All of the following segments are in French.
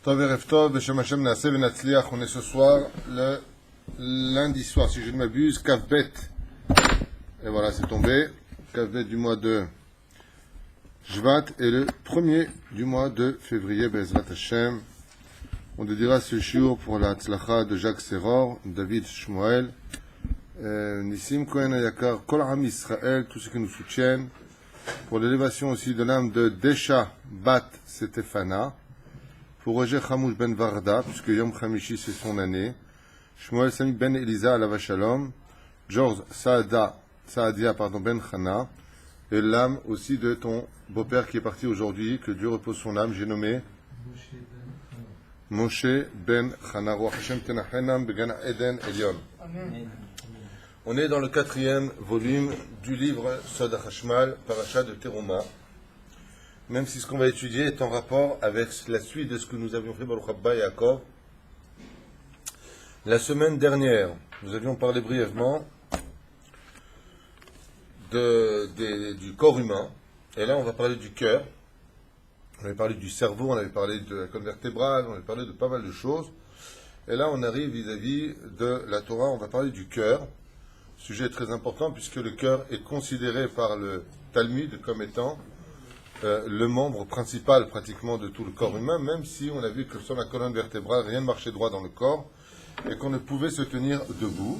Tov Erev Tov, Beshem Hashem Naaseh V'Natzliach. On est ce soir, le lundi soir, si je ne m'abuse, Kavbet. Et voilà, c'est tombé. Kavbet du mois de Shvat et le premier du mois de février, Bezrat Hashem. On dédiera ce shiur pour la tzlacha de Jacques Serror, David Shmuel, Nissim Cohen Ayakar, Kol Am Israël, tous ceux qui nous soutiennent. Pour l'élévation aussi de l'âme de Desha Bat Setefana. Pour Roger Hamouch Ben Varda, puisque Yom Hamishi c'est son année. Shmuel Sami Ben Elisa Alava Shalom. George Saadia Ben Chana. Et l'âme aussi de ton beau-père qui est parti aujourd'hui, que Dieu repose son âme, j'ai nommé Moshe Ben Chana. Ruach Hashem Tenachenam Began Eden Elion. On est dans le 4e volume du livre Sod HaChashmal, Paracha de Teruma. Même si ce qu'on va étudier est en rapport avec la suite de ce que nous avions fait Baruch Abba et Yaakov. La semaine dernière, nous avions parlé brièvement du corps humain. Et là, on va parler du cœur. On avait parlé du cerveau, on avait parlé de la colonne vertébrale, on avait parlé de pas mal de choses. Et là, on arrive vis-à-vis de la Torah, on va parler du cœur. Sujet très important puisque le cœur est considéré par le Talmud comme étant le membre principal pratiquement de tout le corps humain, même si on a vu que sur la colonne vertébrale, rien ne marchait droit dans le corps et qu'on ne pouvait se tenir debout.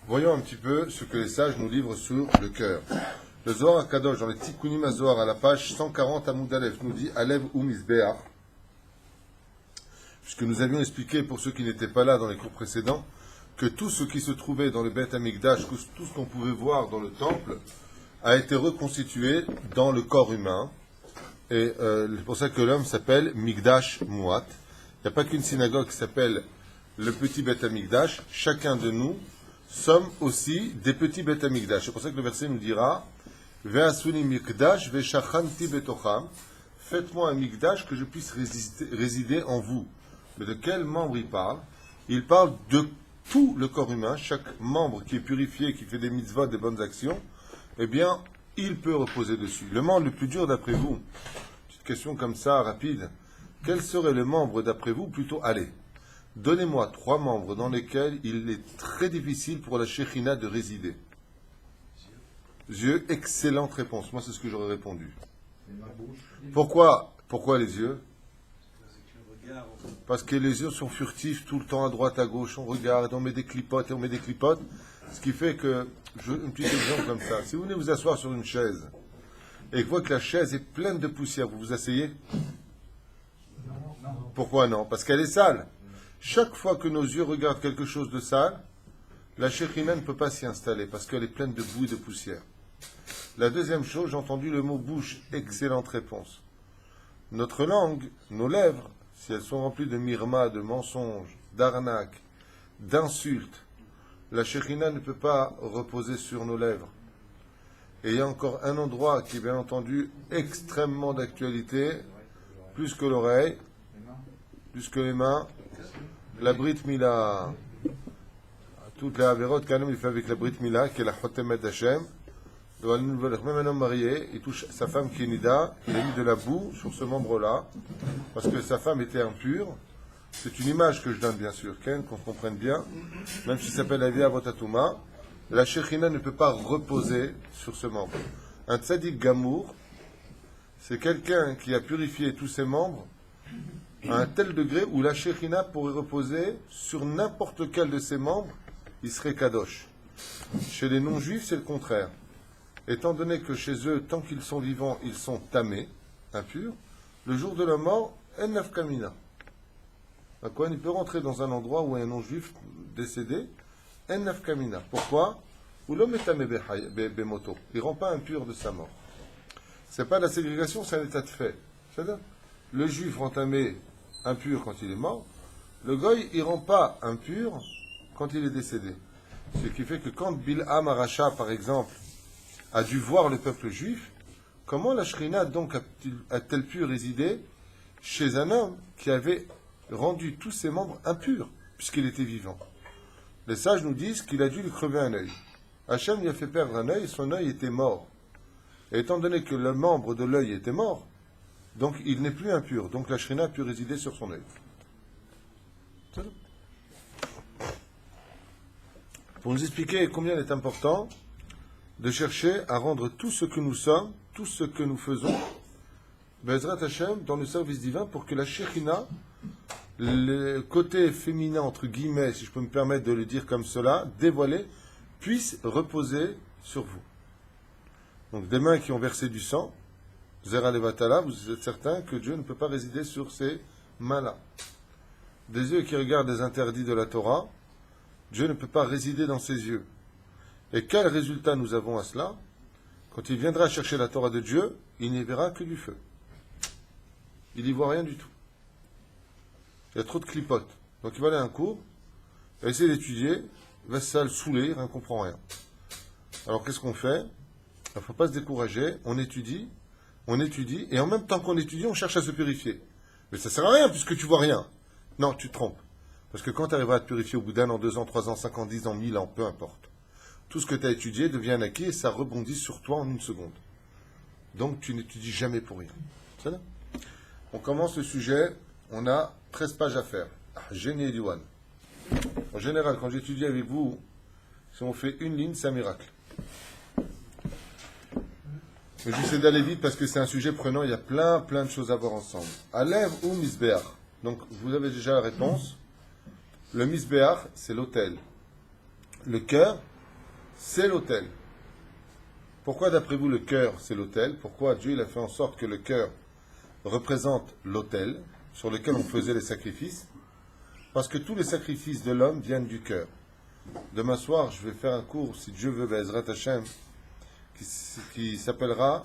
Voyons un petit peu ce que les sages nous livrent sur le cœur. Le Zohar HaKadosh, dans les Tikkunim HaZohar, à la page 140 Amoud Aleph, nous dit Alev ou Mizbeach, puisque nous avions expliqué, pour ceux qui n'étaient pas là dans les cours précédents, que tout ce qui se trouvait dans le Beth Amikdash, tout ce qu'on pouvait voir dans le temple, a été reconstitué dans le corps humain. Et c'est pour ça que l'homme s'appelle Mikdash Muat. Il n'y a pas qu'une synagogue qui s'appelle le petit Beth Amikdash. Chacun de nous sommes aussi des petits Beth Amikdash. C'est pour ça que le verset nous dira Ve'asuni Mikdash ve'shachanti betocham. Faites-moi un Mikdash que je puisse résider en vous. Mais de quel membre il parle? Il parle de tout le corps humain, chaque membre qui est purifié, qui fait des mitzvot, des bonnes actions, eh bien, il peut reposer dessus. Le membre le plus dur d'après vous, petite question comme ça, rapide, quel serait le membre d'après vous? Plutôt, allez, donnez-moi 3 membres dans lesquels il est très difficile pour la Shekhinah de résider. Yeux, excellente réponse. Moi, c'est ce que j'aurais répondu. Pourquoi les yeux? Parce que les yeux sont furtifs tout le temps à droite, à gauche, on regarde, on met des clipotes et on met des clipotes. Ce qui fait que, un petit exemple comme ça, si vous venez vous asseoir sur une chaise et que vous voyez que la chaise est pleine de poussière, vous vous asseyez? Pourquoi non? Parce qu'elle est sale. Chaque fois que nos yeux regardent quelque chose de sale, la Shekhinah ne peut pas s'y installer parce qu'elle est pleine de boue et de poussière. La deuxième chose, j'ai entendu le mot bouche, excellente réponse. Notre langue, nos lèvres, si elles sont remplies de mirma, de mensonges, d'arnaques, d'insultes, la Shekhinah ne peut pas reposer sur nos lèvres. Et il y a encore un endroit qui est bien entendu extrêmement d'actualité, plus que l'oreille, plus que les mains, la Brit Mila. Toutes les avérotes qu'un homme il fait avec la Brit Mila, qui est la Chotemet d'Hachem. Même un homme marié, il touche sa femme qui est Nida, il a mis de la boue sur ce membre-là, parce que sa femme était impure. C'est une image que je donne, bien sûr, qu'on comprenne bien. Même s'il s'appelle Avia Votatuma, la Shekhinah ne peut pas reposer sur ce membre. Un tzaddik gamour, c'est quelqu'un qui a purifié tous ses membres à un tel degré où la Shekhinah pourrait reposer sur n'importe quel de ses membres, il serait kadosh. Chez les non-juifs, c'est le contraire. Étant donné que chez eux, tant qu'ils sont vivants, ils sont tamés, impurs, le jour de la mort, en nafkamina. Un Kohen, il peut rentrer dans un endroit où un non-juif décédé, en nafkamina. Pourquoi? Ou l'homme est tamé bemoto. Il ne rend pas impur de sa mort. Ce n'est pas la ségrégation, c'est un état de fait. C'est-à-dire, le juif rend tamé impur quand il est mort, le goy, il ne rend pas impur quand il est décédé. Ce qui fait que quand Bil'am Aracha, par exemple, a dû voir le peuple juif, comment la Shekhinah donc a-t-elle pu résider chez un homme qui avait rendu tous ses membres impurs, puisqu'il était vivant? Les sages nous disent qu'il a dû lui crever un œil. Hachem lui a fait perdre un œil, son œil était mort. Et étant donné que le membre de l'œil était mort, Donc il n'est plus impur. Donc la Shrina a pu résider sur son œil. Pour nous expliquer combien il est important de chercher à rendre tout ce que nous sommes, tout ce que nous faisons, Be'ezrat Hashem, dans le service divin, pour que la Shekhinah, le côté féminin, entre guillemets, si je peux me permettre de le dire comme cela, dévoilé, puisse reposer sur vous. Donc des mains qui ont versé du sang, Zera Levatala, vous êtes certain que Dieu ne peut pas résider sur ces mains-là. Des yeux qui regardent les interdits de la Torah, Dieu ne peut pas résider dans ses yeux. Et quel résultat nous avons à cela? Quand il viendra chercher la Torah de Dieu, il n'y verra que du feu. Il n'y voit rien du tout. Il y a trop de clipotes. Donc il va aller à un cours, il va essayer d'étudier, il va se saouler, il ne comprend rien. Alors qu'est-ce qu'on fait? Il ne faut pas se décourager, on étudie, et en même temps qu'on étudie, on cherche à se purifier. Mais ça ne sert à rien puisque tu vois rien. Non, tu te trompes. Parce que quand tu arriveras à te purifier au bout d'un an, 2 ans, 3 ans, 5 ans, 10 ans, 1000 ans, peu importe. Tout ce que tu as étudié devient un acquis et ça rebondit sur toi en une seconde. Donc tu n'étudies jamais pour rien. C'est là. On commence le sujet, on a 13 pages à faire. Génie et Diwan. En général, quand j'étudie avec vous, si on fait une ligne, c'est un miracle. Mais j'essaie d'aller vite parce que c'est un sujet prenant, il y a plein de choses à voir ensemble. Alev ou Misbeach. Donc vous avez déjà la réponse. Le Misbeach, c'est l'autel. Le cœur, c'est l'autel. Pourquoi d'après vous le cœur, c'est l'autel? Pourquoi Dieu il a fait en sorte que le cœur représente l'autel sur lequel on faisait les sacrifices? Parce que tous les sacrifices de l'homme viennent du cœur. Demain soir, je vais faire un cours, si Dieu veut, Be'ezrat Hashem, qui s'appellera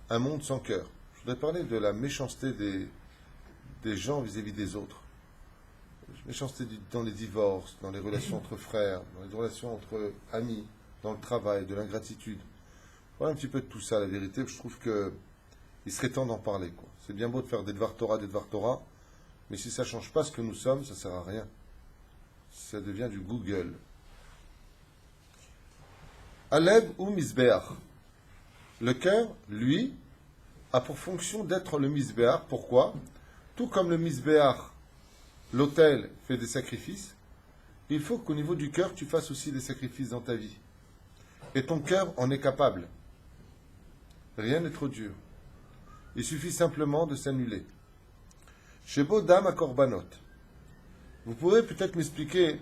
Un monde sans cœur. Je voudrais parler de la méchanceté des gens vis-à-vis des autres. Méchanceté dans les divorces, dans les relations entre frères, dans les relations entre amis, dans le travail, de l'ingratitude. Voilà un petit peu de tout ça, la vérité. Je trouve qu'il serait temps d'en parler, quoi. C'est bien beau de faire des Dvar Torah, mais si ça ne change pas ce que nous sommes, ça ne sert à rien. Ça devient du Google. Alev ou Misbeach. Le cœur, lui, a pour fonction d'être le Misbeach. Pourquoi? Tout comme le Misbeach, l'autel fait des sacrifices, il faut qu'au niveau du cœur, tu fasses aussi des sacrifices dans ta vie. Et ton cœur en est capable. Rien n'est trop dur. Il suffit simplement de s'annuler. Chez Bodam à Korbanot, vous pourrez peut-être m'expliquer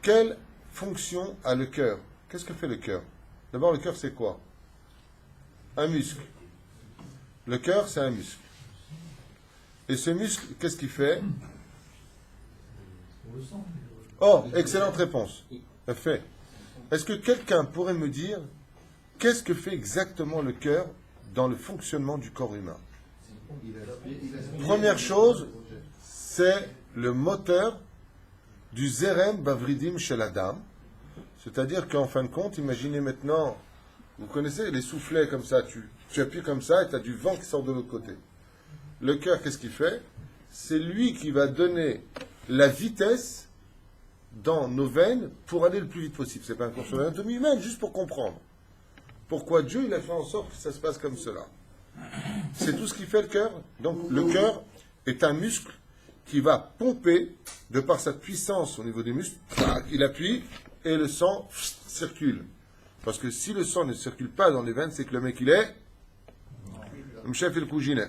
quelle fonction a le cœur. Qu'est-ce que fait le cœur? D'abord, le cœur, c'est quoi? Un muscle. Le cœur, c'est un muscle. Et ce muscle, qu'est-ce qu'il fait? Oh, excellente réponse. Fait. Est-ce que quelqu'un pourrait me dire qu'est-ce que fait exactement le cœur dans le fonctionnement du corps humain? Première chose, c'est le moteur du Zerem Bavridim chez la dame. C'est-à-dire qu'en fin de compte, imaginez maintenant, vous connaissez les soufflets comme ça, tu appuies comme ça et tu as du vent qui sort de l'autre côté. Le cœur, qu'est-ce qu'il fait? C'est lui qui va donner la vitesse dans nos veines pour aller le plus vite possible. C'est pas un cours sur l'anatomie humaine, juste pour comprendre. Pourquoi Dieu il a fait en sorte que ça se passe comme cela. C'est tout ce qui fait le cœur. Donc le cœur est un muscle qui va pomper, de par sa puissance au niveau des muscles, il appuie et le sang circule. Parce que si le sang ne circule pas dans les veines, c'est que le mec il est le chef et le couginet.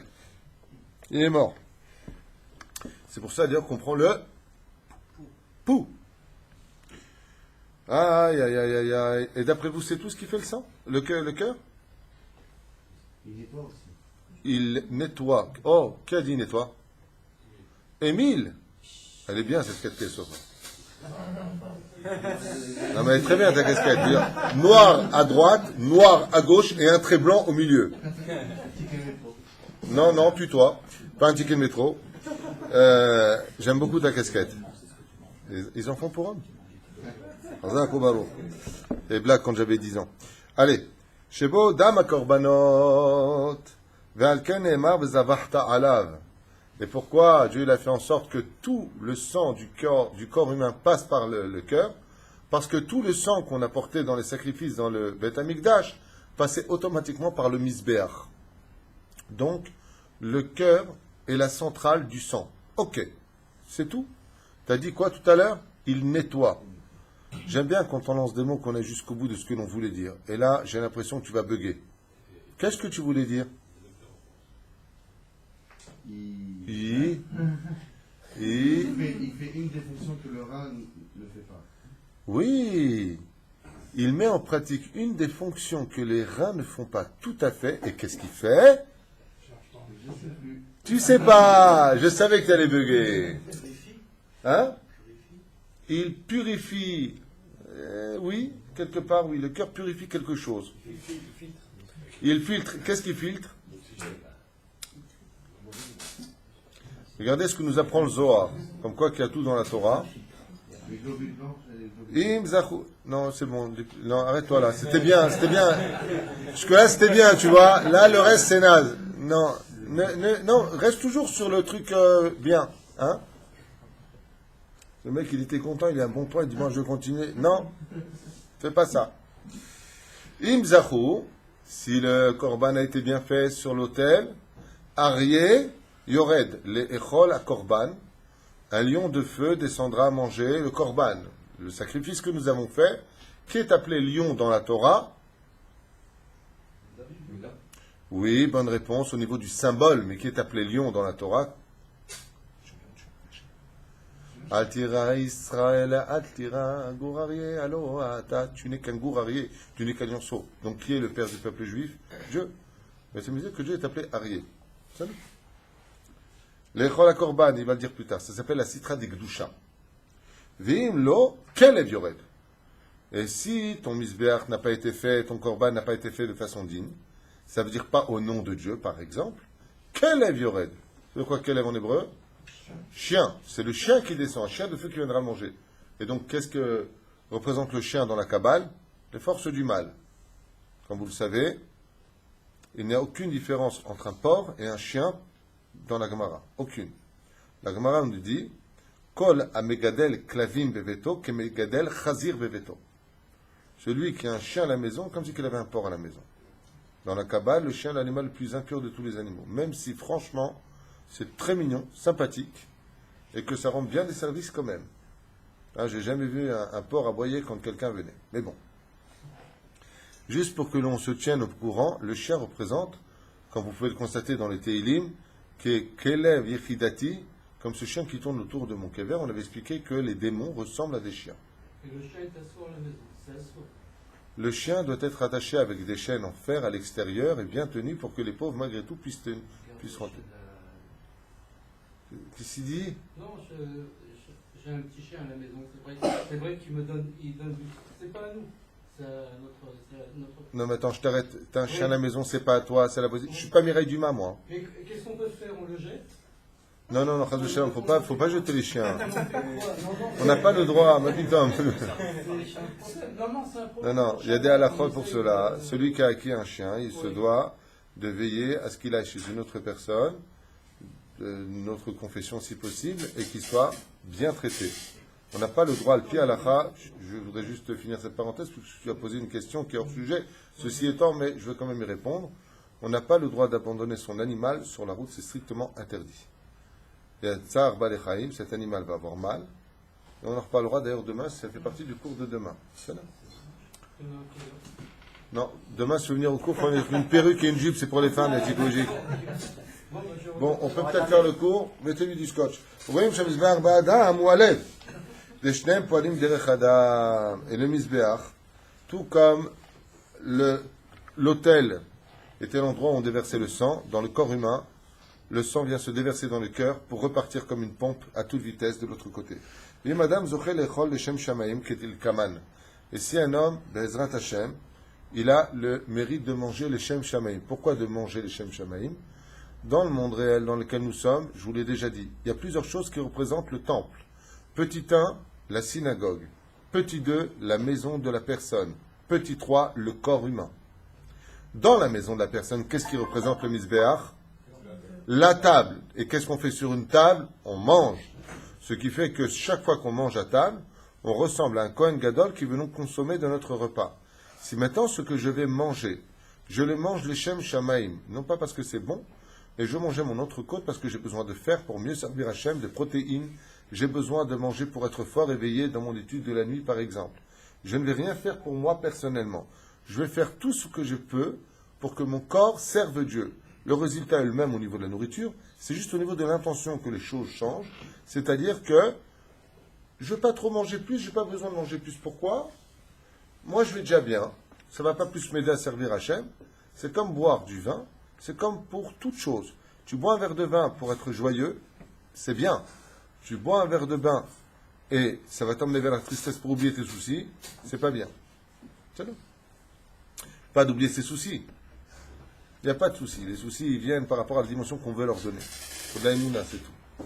Il est mort. C'est pour ça d'ailleurs qu'on prend le pouls. Aïe, aïe, aïe, aïe, aïe. Et d'après vous, c'est tout ce qui fait le sang? Le cœur? Il nettoie aussi. Il nettoie. Oh, qui a dit nettoie? Émile. Elle est bien cette casquette, ça. Non, mais elle est très bien ta casquette. Noir à droite, noir à gauche et un trait blanc au milieu. Non, plus toi. Pas un ticket de métro. J'aime beaucoup ta casquette. Ils en font pour hommes. Et blague quand j'avais 10 ans. Allez. Shebo dam korbanot. Ve'alken emar bezavachta alav. Et pourquoi Dieu il a fait en sorte que tout le sang du corps humain passe par le cœur? Parce que tout le sang qu'on a porté dans les sacrifices dans le Beth Amikdash passait automatiquement par le Misbeach. Donc, le cœur est la centrale du sang. Ok, c'est tout. T'as dit quoi tout à l'heure? Il nettoie. J'aime bien quand on lance des mots qu'on est jusqu'au bout de ce que l'on voulait dire. Et là, j'ai l'impression que tu vas bugger. Qu'est-ce que tu voulais dire? Il fait une des fonctions que le rein ne fait pas. Oui, il met en pratique une des fonctions que les reins ne font pas tout à fait. Et qu'est-ce qu'il fait? Je sais plus. Tu sais pas, je savais que tu allais bugger. Hein? Il purifie. Oui, quelque part, oui, le cœur purifie quelque chose. Il filtre. Qu'est-ce qu'il filtre? Regardez ce que nous apprend le Zohar. Comme quoi qu'il y a tout dans la Torah. Les globules blancs et les globules. Non, c'est bon. Non, arrête-toi là. C'était bien. Jusque-là, c'était bien, tu vois. Là, le reste, c'est naze. Non, non, reste toujours sur le truc bien. Hein? Le mec, il était content, il a un bon point, il dit, bon, je vais continuer. Non, fais pas ça. Imzachou, si le korban a été bien fait sur l'autel, Arié, Yored, les Echol à korban, un lion de feu descendra manger le korban, le sacrifice que nous avons fait, qui est appelé lion dans la Torah. Oui, bonne réponse au niveau du symbole, mais qui est appelé lion dans la Torah. Altira Israël, Altira Gourarié, alors tu n'es qu'un Gourarié, tu n'es qu'un lionceau. Donc qui est le père du peuple juif? Dieu. Mais c'est dire que Dieu est appelé Arié. Salut. L'Echol Korban, il va le dire plus tard, ça s'appelle la Sitra des Gdusha. Vim lo, quel est Yored? Et si ton misbéach n'a pas été fait, ton Korban n'a pas été fait de façon digne, ça veut dire pas au nom de Dieu, par exemple, quel est Yored? C'est quoi quel est en hébreu? Chien, c'est le chien qui descend, un chien de feu qui viendra manger. Et donc, qu'est-ce que représente le chien dans la Kabbale? Les forces du mal. Comme vous le savez, il n'y a aucune différence entre un porc et un chien dans la Gemara. Aucune. La Gemara nous dit Kol a megadel klavim beveto ke megadel chazir beveto. Celui qui a un chien à la maison, comme si il avait un porc à la maison. Dans la Kabbale, le chien est l'animal le plus impur de tous les animaux. Même si, franchement, c'est très mignon, sympathique, et que ça rend bien des services quand même. Hein, j'ai jamais vu un porc aboyer quand quelqu'un venait. Mais bon. Juste pour que l'on se tienne au courant, le chien représente, comme vous pouvez le constater dans les Teilim, Kelev Yechidati, comme ce chien qui tourne autour de mon kever. On avait expliqué que les démons ressemblent à des chiens. Et le chien est assourd à la maison, c'est assourd. Le chien doit être attaché avec des chaînes en fer à l'extérieur et bien tenu pour que les pauvres, malgré tout, puissent rentrer. Qu'est-ce qu'il dit? Non, j'ai un petit chien à la maison, c'est vrai qu'il me donne, c'est pas à nous, c'est à notre... Non mais attends, je t'arrête. T'as un chien à la maison, c'est pas à toi, c'est à la voisine. Je suis pas Mireille Dumas, moi. Mais qu'est-ce qu'on peut faire? On le jette? Non, Chaz V'Shalom, faut pas jeter les chiens. On n'a pas le droit, ma petite homme. Non, il y a des halakhot pour cela. Celui qui a acquis un chien, il se doit de veiller à ce qu'il aille chez une autre personne, une autre confession si possible, et qu'il soit bien traité. On n'a pas le droit, le pied halakha. Je voudrais juste finir cette parenthèse, parce que tu as posé une question qui est hors sujet. Ceci étant, mais je veux quand même y répondre. On n'a pas le droit d'abandonner son animal sur la route, c'est strictement interdit. Il y a Tsar Balechaim, cet animal va avoir mal. Et on en reparlera d'ailleurs demain, ça fait partie du cours de demain. C'est là? Non, demain, si vous venir au cours, il faut mettre une perruque et une jupe, c'est pour les femmes, la typologie. Bon, on peut peut-être faire le cours, mettez-lui du scotch. Vous voyez, et le misbéach, tout comme l'autel était l'endroit où on déversait le sang, dans le corps humain, le sang vient se déverser dans le cœur pour repartir comme une pompe à toute vitesse de l'autre côté. Et madame Zochel Echol Leshem Shamaim Ketil Kaman. Et si un homme, Bezrat Hashem, il a le mérite de manger les Shem Shamaim. Pourquoi de manger les Shem Shamaim? Dans le monde réel dans lequel nous sommes, je vous l'ai déjà dit, il y a plusieurs choses qui représentent le temple. Petit 1, la synagogue. Petit 2, la maison de la personne. Petit 3, le corps humain. Dans la maison de la personne, qu'est-ce qui représente le misbéach? La table. Et qu'est-ce qu'on fait sur une table? On mange. Ce qui fait que chaque fois qu'on mange à table, on ressemble à un Kohen Gadol qui veut nous consommer de notre repas. Si maintenant ce que je vais manger, je le mange les Shem Shamaim, non pas parce que c'est bon, et je mangeais mon entrecôte parce que j'ai besoin de fer pour mieux servir Hachem, de protéines. J'ai besoin de manger pour être fort éveillé dans mon étude de la nuit, par exemple. Je ne vais rien faire pour moi personnellement. Je vais faire tout ce que je peux pour que mon corps serve Dieu. Le résultat est le même au niveau de la nourriture, c'est juste au niveau de l'intention que les choses changent. C'est-à-dire que je ne veux pas trop manger plus, je n'ai pas besoin de manger plus. Pourquoi? Moi, je vais déjà bien. Ça ne va pas plus m'aider à servir Hachem. C'est comme boire du vin. C'est comme pour toute chose. Tu bois un verre de vin pour être joyeux, c'est bien. Tu bois un verre de vin et ça va t'emmener vers la tristesse pour oublier tes soucis, c'est pas bien. C'est là. Pas d'oublier ses soucis. Il n'y a pas de soucis. Les soucis, ils viennent par rapport à la dimension qu'on veut leur donner. Faut de la émouna, c'est tout.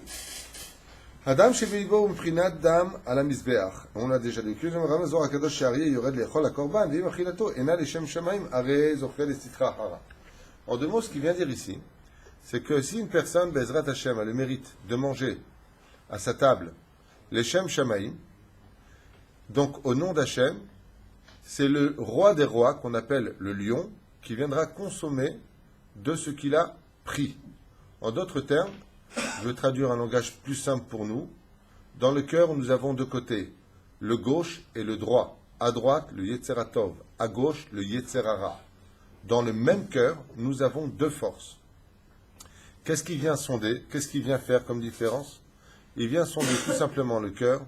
Adam shebe'ibo umprinat dam ala mizbeach. On l'a déjà dit. Kuzem ramazor hakadosh shari yored lechol hakorban ve'im achilato ena leshem shamayim are zochel esitra hara. En deux mots, ce qu'il vient dire ici, c'est que si une personne, Bezrat Hashem, a le mérite de manger à sa table leshem shamayim, donc au nom d'Hachem, c'est le roi des rois, qu'on appelle le lion, qui viendra consommer de ce qu'il a pris. En d'autres termes, je vais traduire un langage plus simple pour nous. Dans le cœur, nous avons deux côtés, le gauche et le droit. À droite, le Yetzeratov, à gauche, le Yetzerara. Dans le même cœur, nous avons deux forces. Qu'est-ce qui vient sonder? Qu'est-ce qui vient faire comme différence? Il vient sonder tout simplement le cœur.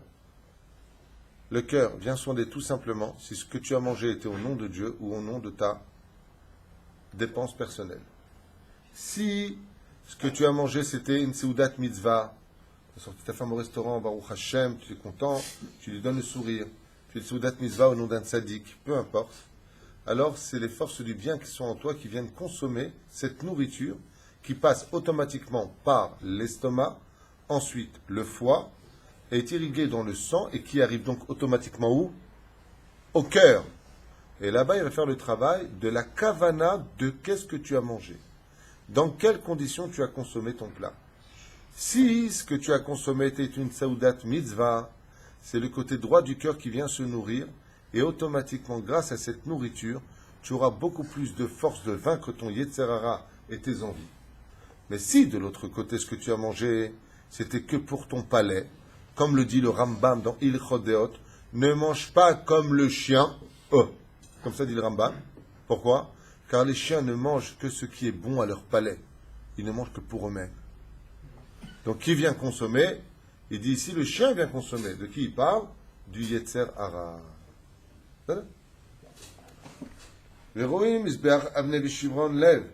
Le cœur vient sonder tout simplement si ce que tu as mangé était au nom de Dieu ou au nom de ta dépense personnelle. Si ce que tu as mangé c'était une seudat mitzvah, tu as sorti ta femme au restaurant, Baruch Hashem, tu es content, tu lui donnes le sourire, tu fais une seudat mitzvah au nom d'un tzaddik, peu importe, alors c'est les forces du bien qui sont en toi qui viennent consommer cette nourriture qui passe automatiquement par l'estomac, ensuite le foie, est irrigué dans le sang et qui arrive donc automatiquement où? Au cœur. Et là-bas, il va faire le travail de la kavana de qu'est-ce que tu as mangé. Dans quelles conditions tu as consommé ton plat. Si ce que tu as consommé était une saoudat mitzvah, c'est le côté droit du cœur qui vient se nourrir et automatiquement, grâce à cette nourriture, tu auras beaucoup plus de force de vaincre ton Yetzerara et tes envies. Mais si de l'autre côté, ce que tu as mangé, c'était que pour ton palais, comme le dit le Rambam dans Ilchot Deot, ne mange pas comme le chien. Comme ça dit le Rambam. Pourquoi? Car les chiens ne mangent que ce qui est bon à leur palais. Ils ne mangent que pour eux-mêmes. Donc qui vient consommer? Il dit ici, le chien vient consommer. De qui il parle? Du Yetzer Hara. Veroim Mizbeach Avne Bishivron Lev,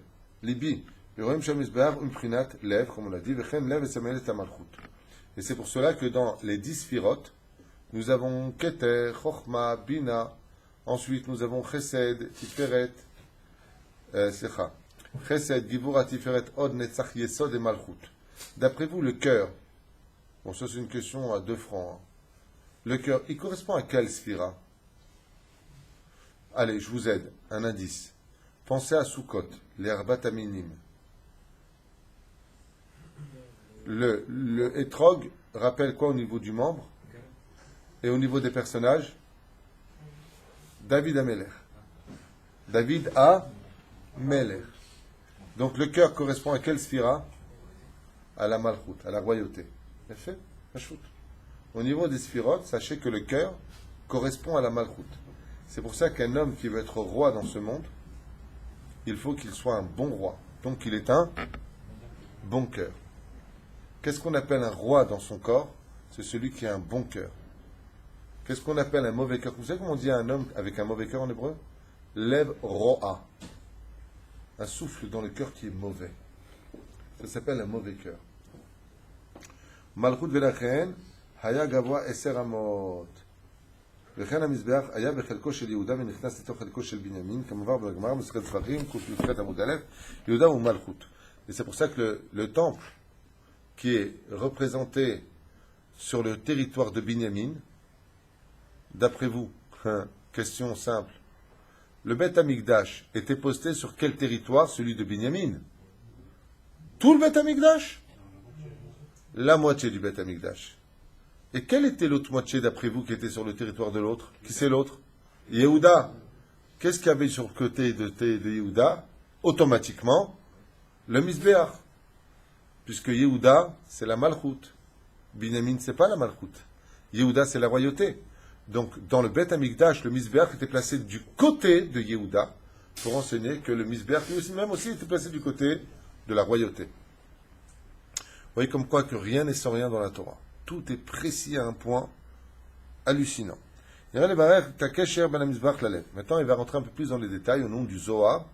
Libi. Veroim Sham Mizbeach Umprinat Lev, comme on l'a dit, Vechem Lev et Samuel et Malchut. Et c'est pour cela que dans les 10 sphirotes, nous avons Keter, Chochma, Bina, ensuite nous avons Chesed, Tiferet, Chesed, Gibura, Tiferet, Od, Netzach, Yesod et Malchut. D'après vous, le cœur, bon ça c'est une question à 2 francs, hein. Le cœur, il correspond à quelle sphira? Allez, je vous aide, un indice. Pensez à Sukkot, les Arbat Aminim. Le Etrog rappelle quoi au niveau du membre? Et au niveau des personnages? David Ameler. David A. Meler. Donc le cœur correspond à quelle sphira? À la Malchut, à la royauté. Fait? Au niveau des sphirotes, sachez que le cœur correspond à la Malchut. C'est pour ça qu'un homme qui veut être roi dans ce monde, il faut qu'il soit un bon roi. Donc il est un bon cœur. Qu'est-ce qu'on appelle un roi dans son corps? C'est celui qui a un bon cœur. Qu'est-ce qu'on appelle un mauvais cœur? Vous savez comment on dit à un homme avec un mauvais cœur en hébreu? Lev ro'a. Un souffle dans le cœur qui est mauvais. Ça s'appelle un mauvais cœur. Malchut velachen haya gavoa eser amot. וכן המזבח היה בחלקו של יהודה ונכנס לתוך חלקו של בנימין, כמובן בגמרא, מסכת זכרים, ק"ח עמוד א', יהודה ומלכות. Et c'est pour ça que le temple qui est représenté sur le territoire de Binyamin, d'après vous, question simple, le Beth Amikdash était posté sur quel territoire? Celui de Binyamin. Tout le Beth Amikdash? La moitié du Beth Amikdash. Et quelle était l'autre moitié, d'après vous, qui était sur le territoire de l'autre? Qui c'est l'autre? Yehuda. Qu'est-ce qu'il y avait sur le côté de Yehuda? Automatiquement, le Mizbeach. Puisque Yehuda, c'est la Malchut. Binyamin, c'est pas la Malchut. Yehuda, c'est la royauté. Donc, dans le Beth Amikdash, le Misbeach était placé du côté de Yehuda pour enseigner que le Misbeach lui-même aussi était placé du côté de la royauté. Vous voyez comme quoi que rien n'est sans rien dans la Torah. Tout est précis à un point hallucinant. Maintenant, il va rentrer un peu plus dans les détails au nom du Zohar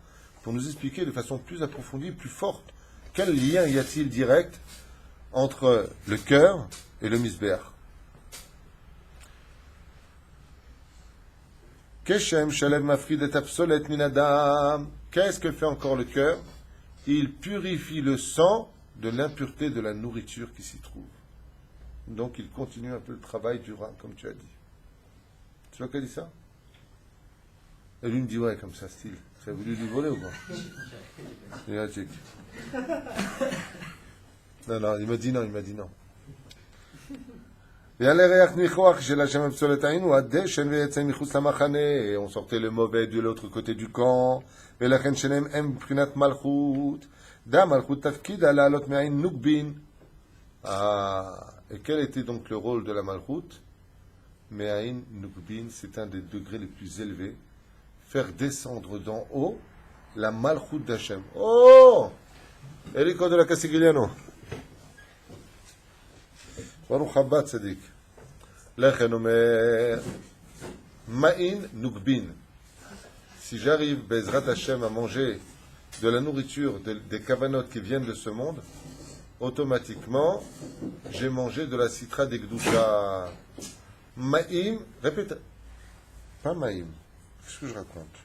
pour nous expliquer de façon plus approfondie, plus forte, quel lien y a-t-il direct entre le cœur et le Misbeach. Qu'est-ce que fait encore le cœur? Il purifie le sang de l'impureté de la nourriture qui s'y trouve. Donc il continue un peu le travail du rein, comme tu as dit. Tu vois qu'elle dit ça? Et lui me dit, ouais, comme ça, style. Tu as voulu lui voler ou quoi? Il a check. Non, il m'a dit non. Et on sortait le mauvais de l'autre côté du camp. Et quel était donc le rôle de la Malchut? Me'ain Nukbin, c'est un des degrés les plus élevés. Faire descendre d'en haut la Malchut d'Hachem. Oh! Eriko de la Castigliano. Baruch Haba Tzadik. Lechen Omer. Ma'in Nukbin. Si j'arrive, Bezrat Hashem, à manger de la nourriture, des kavanotes qui viennent de ce monde, automatiquement, j'ai mangé de la citra des Gdusha. Ma'im, répète. Pas Ma'im. Qu'est-ce que je raconte?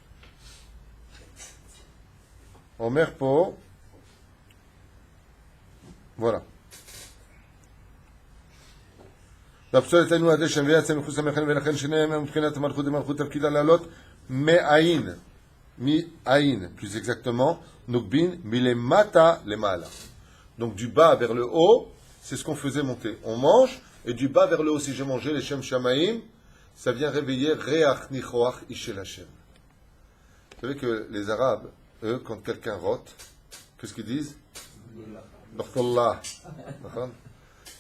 Omer Po. Voilà. והפסולת היינו הדשן ויצא מחוץ למכן ולכן שניהם הם מבחינת המלכות ומלכות תפקידה לעלות מאין, plus exactement, נוגבין מלמטה למעלה. Donc du bas vers le haut, c'est ce qu'on faisait monter. On mange, et du bas vers le haut, si j'ai mangé les Shem Shamaim, ça vient réveiller Reach Nichoach Ishel Hashem. Vous savez que les Arabes, eux, quand quelqu'un rote, qu'est-ce qu'ils disent? Bakhtallah.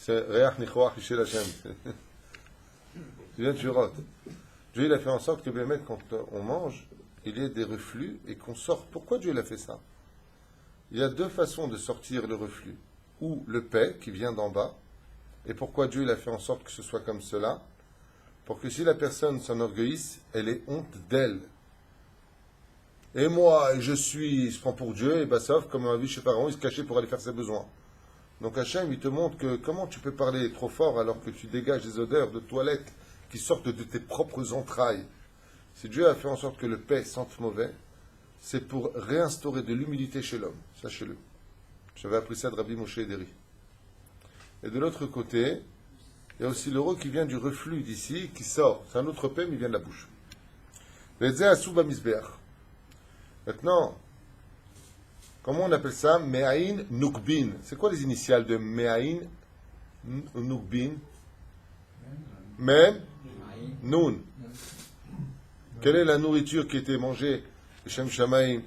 C'est Reach Nichoach Ishel Hashem. Tu viens, tu rotes. Dieu, il a fait en sorte que, quand on mange, il y ait des reflux et qu'on sorte. Pourquoi Dieu a fait ça? Il y a deux façons de sortir le reflux. Ou le paix qui vient d'en bas. Et pourquoi Dieu a fait en sorte que ce soit comme cela? Pour que si la personne s'enorgueillisse, elle ait honte d'elle. Et moi, il se prend pour Dieu, et sauf comme on a vu chez Pharaon, il se cachait pour aller faire ses besoins. Donc Hachem, il te montre que comment tu peux parler trop fort alors que tu dégages des odeurs de toilette qui sortent de tes propres entrailles. Si Dieu a fait en sorte que le paix sente mauvais, c'est pour réinstaurer de l'humilité chez l'homme. Sachez-le. J'avais appris ça de Rabbi Moshe Ederi. Et de l'autre côté, il y a aussi l'euro qui vient du reflux d'ici, qui sort. C'est un autre paix, mais il vient de la bouche. Maintenant, comment on appelle ça? Me'ain Nukbin. C'est quoi les initiales de Me'ain Nukbin? Mem Nun. Quelle est la nourriture qui était mangée, Shem Shamaim,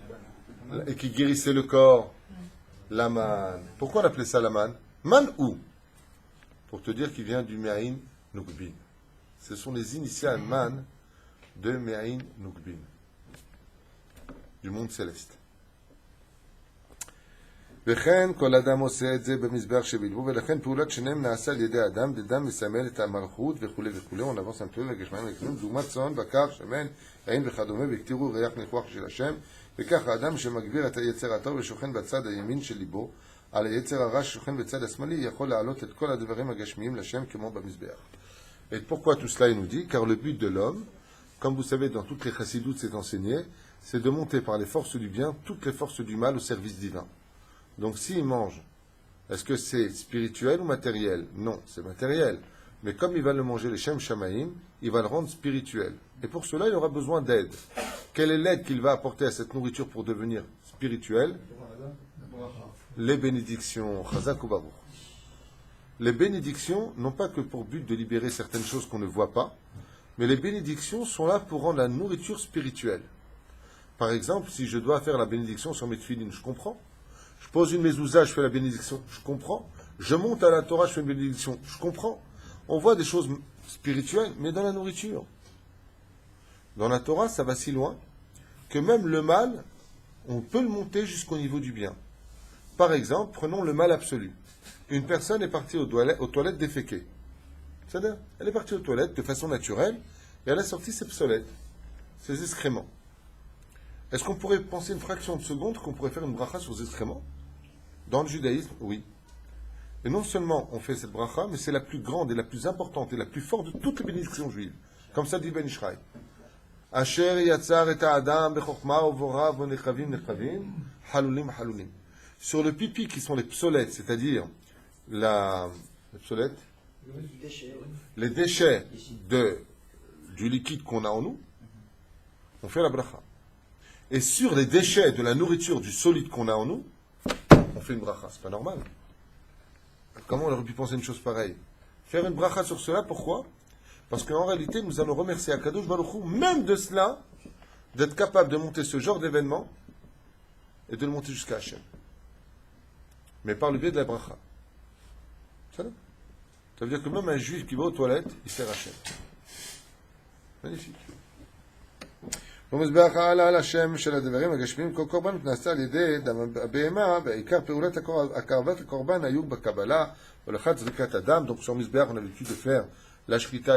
et qui guérissait le corps? La manne. Pourquoi on appelait ça la manne? Man ou? Pour te dire qu'il vient du Me'ain Nukbin. Ce sont les initiales man de Me'ain Nukbin, du monde céleste. וכן כל אדם עושה את זה במזבח שבלבו, ולכן פעולת שניהם נעשה על ידי אדם, דדם מסמל את המלכות וכו' וכו'. On avance un peu לגשמיים וגשמים, דוגמת צאן, בקר, שמן, יין וכדומה, והקטירו ריח ניחוח של השם, וכך האדם שמגביר את היצר הטוב ושוכן בצד הימין של ליבו, על היצר הרע ששוכן בצד השמאלי, יכול להעלות את כל הדברים הגשמיים לשם כמו במזבח. Et pourquoi tout cela il nous dit? Car le but de l'homme, comme vous savez dans toutes les chassidoutes c'est enseigné, c'est de monter par les forces du bien toutes les forces du mal au service divin. Donc s'il mange, est-ce que c'est spirituel ou matériel? Non, c'est matériel. Mais comme il va le manger, les Shem Shamaim, il va le rendre spirituel. Et pour cela, il aura besoin d'aide. Quelle est l'aide qu'il va apporter à cette nourriture pour devenir spirituelle? Les bénédictions. Chazak ou Baruch. Les bénédictions n'ont pas que pour but de libérer certaines choses qu'on ne voit pas, mais les bénédictions sont là pour rendre la nourriture spirituelle. Par exemple, si je dois faire la bénédiction sur mes tefilines, je comprends. Je pose une mezouza, je fais la bénédiction, je comprends. Je monte à la Torah, je fais une bénédiction, je comprends. On voit des choses spirituelles, mais dans la nourriture. Dans la Torah, ça va si loin que même le mal, on peut le monter jusqu'au niveau du bien. Par exemple, prenons le mal absolu. Une personne est partie aux toilettes déféquer. C'est-à-dire, elle est partie aux toilettes de façon naturelle et elle a sorti ses psolettes, ses excréments. Est-ce qu'on pourrait penser une fraction de seconde qu'on pourrait faire une bracha sur les excréments? Dans le judaïsme, oui. Et non seulement on fait cette bracha, mais c'est la plus grande et la plus importante et la plus forte de toutes les bénédictions juives. Comme ça dit Ben Ishraï. Asher yatzar et adam bechokma uvora vonechavim nechavim halulim halulim. Sur le pipi qui sont les psolettes, c'est-à-dire les psolettes, les déchets du liquide qu'on a en nous, on fait la bracha. Et sur les déchets de la nourriture du solide qu'on a en nous, on fait une bracha. C'est pas normal. Comment on aurait pu penser une chose pareille? Faire une bracha sur cela, pourquoi? Parce qu'en réalité, nous allons remercier Akadosh Baruch Hu, même de cela, d'être capable de monter ce genre d'événement et de le monter jusqu'à Hachem. Mais par le biais de la bracha. Ça veut dire que même un juif qui va aux toilettes, il sert Hachem. Magnifique. במזבח העלה על השם של הדברים הגשמיים כל קורבן נעשה על ידי דם הבהמה בעיקר פעולת הקרבת הקורבן היו בקבלה ולחת זריקת הדם. Donc sur Mizbeach on a l'habitude de faire la shrita,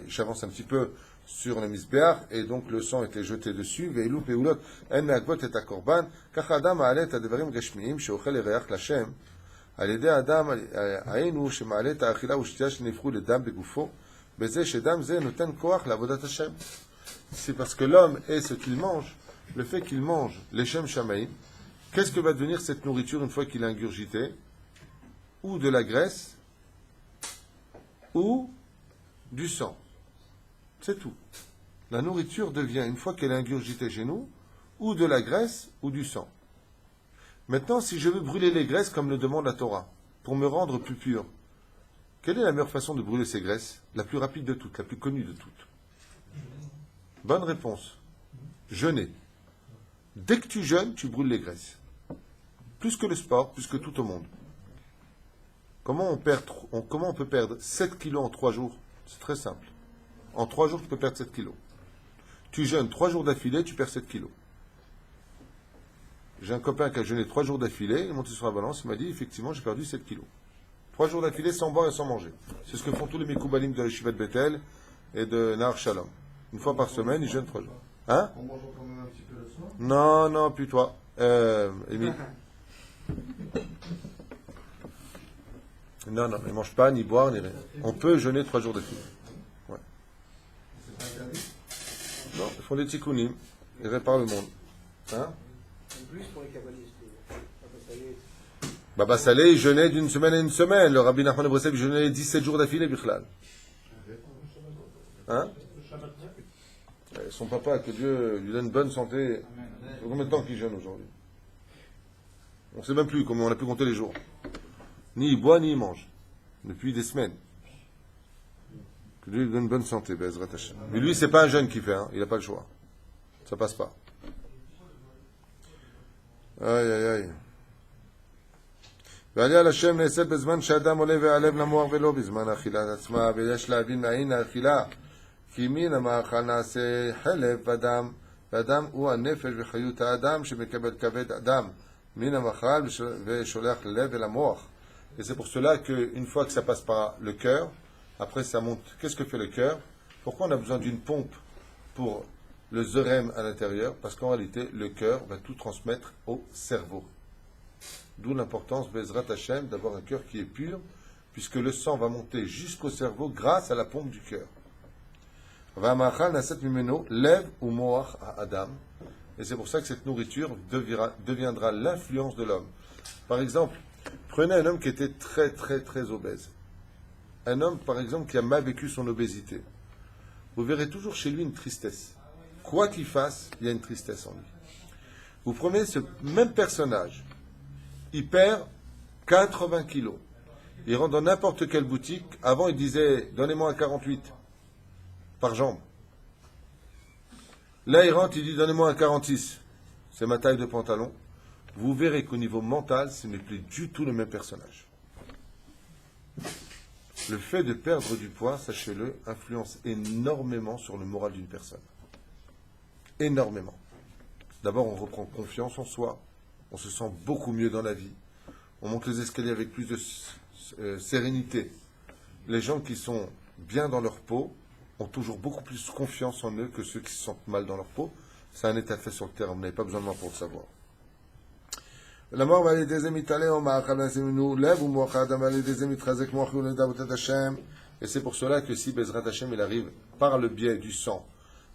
j'avance un petit peu sur le Mizbeach et donc le sang était jeté dessus ואילו פעולות הן מעכבות את הקורבן ככה האדם מעלה את הדברים הגשמיים שאוכל ירח לשם על ידי האדם היינו שמעלה את האכילה ושתייה שנהפכו לדם בגופו בזה שדם זה נותן כוח לעבודת השם. C'est parce que l'homme est ce qu'il mange, le fait qu'il mange les Shem Shamaïm, qu'est-ce que va devenir cette nourriture une fois qu'il a ingurgité? Ou de la graisse, ou du sang. C'est tout. La nourriture devient, une fois qu'elle est ingurgitée chez nous, ou de la graisse, ou du sang. Maintenant, si je veux brûler les graisses comme le demande la Torah, pour me rendre plus pur, quelle est la meilleure façon de brûler ces graisses? La plus rapide de toutes, la plus connue de toutes. Bonne réponse. Jeûner. Dès que tu jeûnes, tu brûles les graisses. Plus que le sport, plus que tout au monde. Comment on peut perdre 7 kilos en 3 jours? C'est très simple. En 3 jours, tu peux perdre 7 kilos. Tu jeûnes 3 jours d'affilée, tu perds 7 kilos. J'ai un copain qui a jeûné 3 jours d'affilée, il est monté sur la balance, il m'a dit, effectivement, j'ai perdu 7 kilos. 3 jours d'affilée sans boire et sans manger. C'est ce que font tous les Mekoubalim de Yeshivat Bethel et de Nahar Shalom. Une fois par semaine, ils jeûnent 3 jours. Hein? On mange quand même un petit peu le soir. Non, plus toi. Émile. Non, ils ne mangent pas, ni boire, ni rien. On peut jeûner 3 jours de suite. Ouais. C'est pas interdit? Non, ils font des tikkunim. Ils réparent le monde. Hein? En plus pour les kabbalistes. Baba Saleh, il jeûnait d'une semaine à une semaine. Le rabbi Nachman de Breslev, il jeûnait 17 jours d'affilée, Bichlal. Hein? Son papa, que Dieu lui donne bonne santé. Ça fait combien de temps qu'il jeûne aujourd'hui? On ne sait même plus comment on a pu compter les jours. Ni il boit, ni il mange. Depuis des semaines. Que Dieu lui donne bonne santé, Bezrat Hashem. Mais lui, c'est pas un jeune qui fait, hein. Il n'a pas le choix. Ça passe pas. Aïe. ועלייה לשם נעשית בזמן שאדם עולה והלב למוח ולא בזמן האכילה עצמה, ויש להבין מאין האכילה. כי מן המאכל נעשה חלב ודם, והדם הוא הנפש וחיות האדם שמקבל כבד אדם מן המאכל ושולח ללב ולמוח. Et c'est pour cela qu'une fois que ça passe par le cœur, après ça monte. Qu'est-ce que fait le cœur? Pourquoi on a besoin d'une pompe pour le zerem à l'intérieur? Parce qu'en réalité, le cœur va tout transmettre au cerveau. D'où l'importance, Bezrat Hashem, d'avoir un cœur qui est pur, puisque le sang va monter jusqu'au cerveau grâce à la pompe du cœur. Et c'est pour ça que cette nourriture deviendra l'influence de l'homme. Par exemple, prenez un homme qui était très très très obèse. Un homme, par exemple, qui a mal vécu son obésité. Vous verrez toujours chez lui une tristesse. Quoi qu'il fasse, il y a une tristesse en lui. Vous prenez ce même personnage, il perd 80 kilos. Il rentre dans n'importe quelle boutique. Avant, il disait, donnez-moi un 48 par jambe. Là, il rentre, il dit, donnez-moi un 46. C'est ma taille de pantalon. vous verrez qu'au niveau mental, ce n'est plus du tout le même personnage. Le fait de perdre du poids, sachez-le, influence énormément sur le moral d'une personne. Énormément. D'abord, on reprend confiance en soi, on se sent beaucoup mieux dans la vie, on monte les escaliers avec plus de sérénité. Les gens qui sont bien dans leur peau ont toujours beaucoup plus confiance en eux que ceux qui se sentent mal dans leur peau. C'est un état fait sur le terrain, vous n'avez pas besoin de moi pour le savoir. La mort va aller des et c'est pour cela que si Bezrat Hashem il arrive par le biais du sang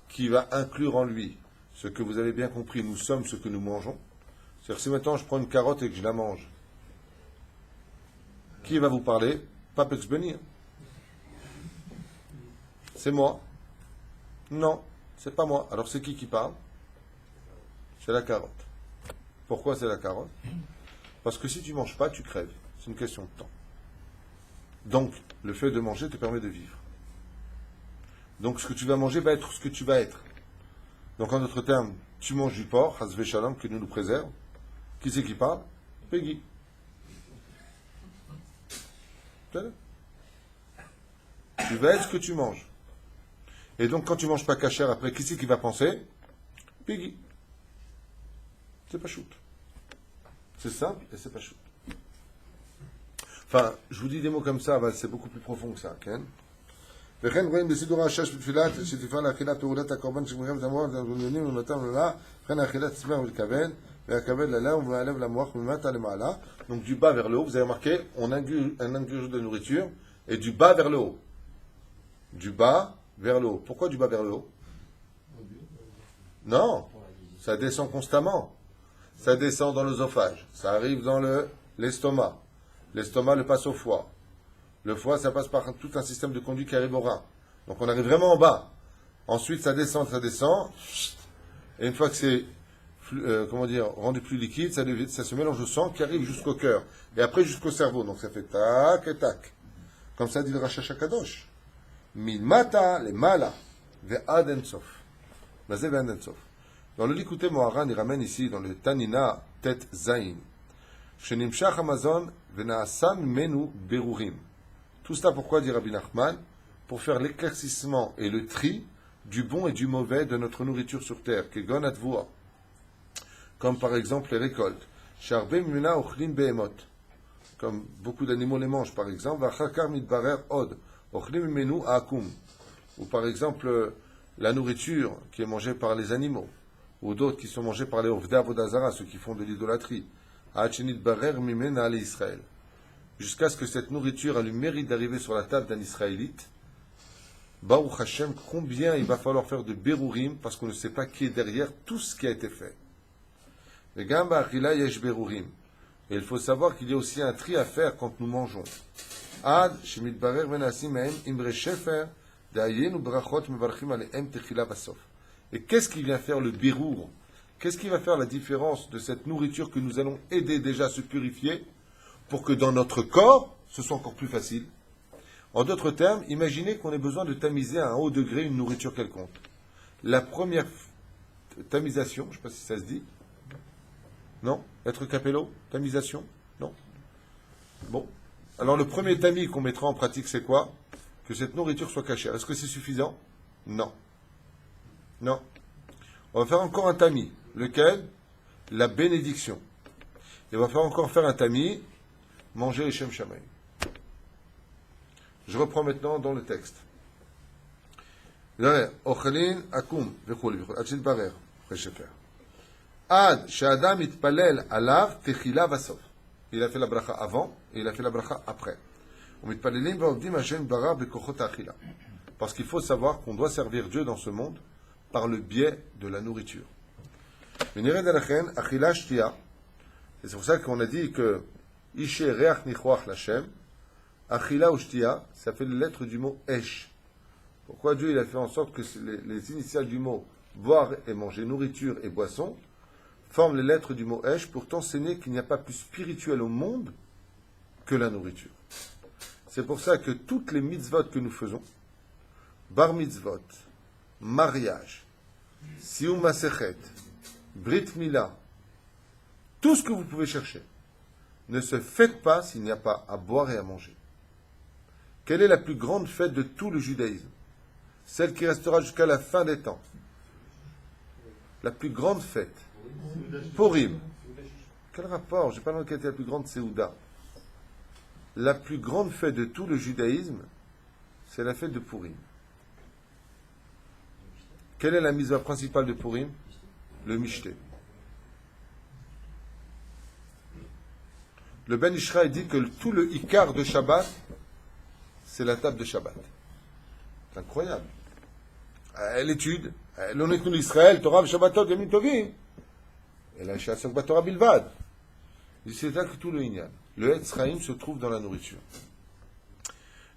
qui va inclure en lui ce que vous avez bien compris, nous sommes ce que nous mangeons. C'est-à-dire si maintenant je prends une carotte et que je la mange, qui va vous parler? Pas Pex Benir. C'est moi. Non, c'est pas moi. Alors c'est qui parle? C'est la carotte. Pourquoi c'est la carotte? Parce que si tu ne manges pas, tu crèves. C'est une question de temps. Donc, le fait de manger te permet de vivre. Donc, ce que tu vas manger va être ce que tu vas être. Donc, en d'autres termes, tu manges du porc, Hazve Shalom, que nous préserve. Qui c'est qui parle? Peggy. Tu vas être ce que tu manges. Et donc, quand tu ne manges pas cachère, après, qui c'est qui va penser? Peggy. C'est pas shoot. C'est simple et c'est pas shoot. Enfin, je vous dis des mots comme ça, c'est beaucoup plus profond que ça. Ken? וכן רואים בסידור השש בתפילת שתפעל לאכילת פעולת הקורבן שמחייבת המוח והבלונים ומתם ללה וכן האכילת צמח ולכוון והכבד ללה ומהלב למוח וממטה למעלה. Donc du bas vers le haut, vous avez remarqué, on ingurgite de nourriture et du bas vers le haut. Du bas vers le haut. Pourquoi du bas vers le haut? Non, ça descend constamment. Ça descend dans l'œsophage, ça arrive dans l'estomac. L'estomac le passe au foie. Le foie, ça passe par tout un système de conduite qui arrive au rein. Donc on arrive vraiment en bas. Ensuite, ça descend. Et une fois que c'est rendu plus liquide, ça se mélange au sang qui arrive jusqu'au cœur. Et après jusqu'au cerveau. Donc ça fait tac et tac. Comme ça dit le Rachash HaKadosh. Min mata le mala ve'ad ensof. Nazé ve'ad ensof. Dans le Likutei Moharan, il ramène ici, dans le Tanina, Tet Zayin. Shenimshach Amazon ve'na'asa mimenu berurim. Tout cela pourquoi, dit Rabbi Nachman? Pour faire l'éclaircissement et le tri du bon et du mauvais de notre nourriture sur terre, kegon advua. Comme par exemple les récoltes. Sharbe mimena ochlim behemot. Comme beaucoup d'animaux les mangent, par exemple. Vachakar mitbarer od. Ochlim mimenu akum. Ou par exemple, la nourriture qui est mangée par les animaux. Ou d'autres qui sont mangés par les Ovda Vodazara, ceux qui font de l'idolâtrie. Jusqu'à ce que cette nourriture a le mérite d'arriver sur la table d'un Israélite. Baruch Hashem, combien il va falloir faire de Berurim, parce qu'on ne sait pas qui est derrière tout ce qui a été fait. Et il faut savoir qu'il y a aussi un tri à faire quand nous mangeons. Ad shemitbarer venasim mehem imre shefer da'ayenu brachot mevarchim alehem techila basof. Et qu'est-ce qui vient faire le birour? Qu'est-ce qui va faire la différence de cette nourriture que nous allons aider déjà à se purifier pour que dans notre corps, ce soit encore plus facile? En d'autres termes, imaginez qu'on ait besoin de tamiser à un haut degré une nourriture quelconque. La première tamisation, je ne sais pas si ça se dit. Non? Être capello? Tamisation? Non? Bon. Alors le premier tamis qu'on mettra en pratique, c'est quoi? Que cette nourriture soit cachée. Est-ce que c'est suffisant? Non. Non. On va faire encore un tamis. Lequel? La bénédiction. Et on va encore faire un tamis. Manger les Shem Shamaim. Je reprends maintenant dans le texte. Ochelin akum vechol vechol. Ad shitbarer. Ad she'adam itpalel alav techila vasof. Il a fait la bracha avant et il a fait la bracha après. Parce qu'il faut savoir qu'on doit servir Dieu dans ce monde par le biais de la nourriture. Et c'est pour ça qu'on a dit que Ishe reach nichoach lachem, achila ou shtia, ça fait les lettres du mot esh. Pourquoi Dieu il a fait en sorte que les initiales du mot boire et manger, nourriture et boisson, forment les lettres du mot esh pour t'enseigner qu'il n'y a pas plus spirituel au monde que la nourriture. C'est pour ça que toutes les mitzvot que nous faisons, bar mitzvot, mariage, sium masechet, brit mila, Tout ce que vous pouvez chercher. Ne se faites pas s'il n'y a pas à boire et à manger. Quelle est la plus grande fête de tout le judaïsme? Celle qui restera jusqu'à la fin des temps. La plus grande fête. Purim. Quel rapport? Je n'ai pas demandé quelle était la plus grande Séouda. La plus grande fête de tout le judaïsme, c'est la fête de Purim. Quelle est la mitzvah principale de Purim? Le Mishté. Le Ben Ishraï dit que tout le Ikar de Shabbat, c'est la table de Shabbat. C'est incroyable. L'étude, l'honnêteté de l'Israël, Torah, Shabbatot, Yamim Tovim. Et la Shasok Batorah Bilvad. C'est là que tout le Inyan. Le Etz Chaim se trouve dans la nourriture.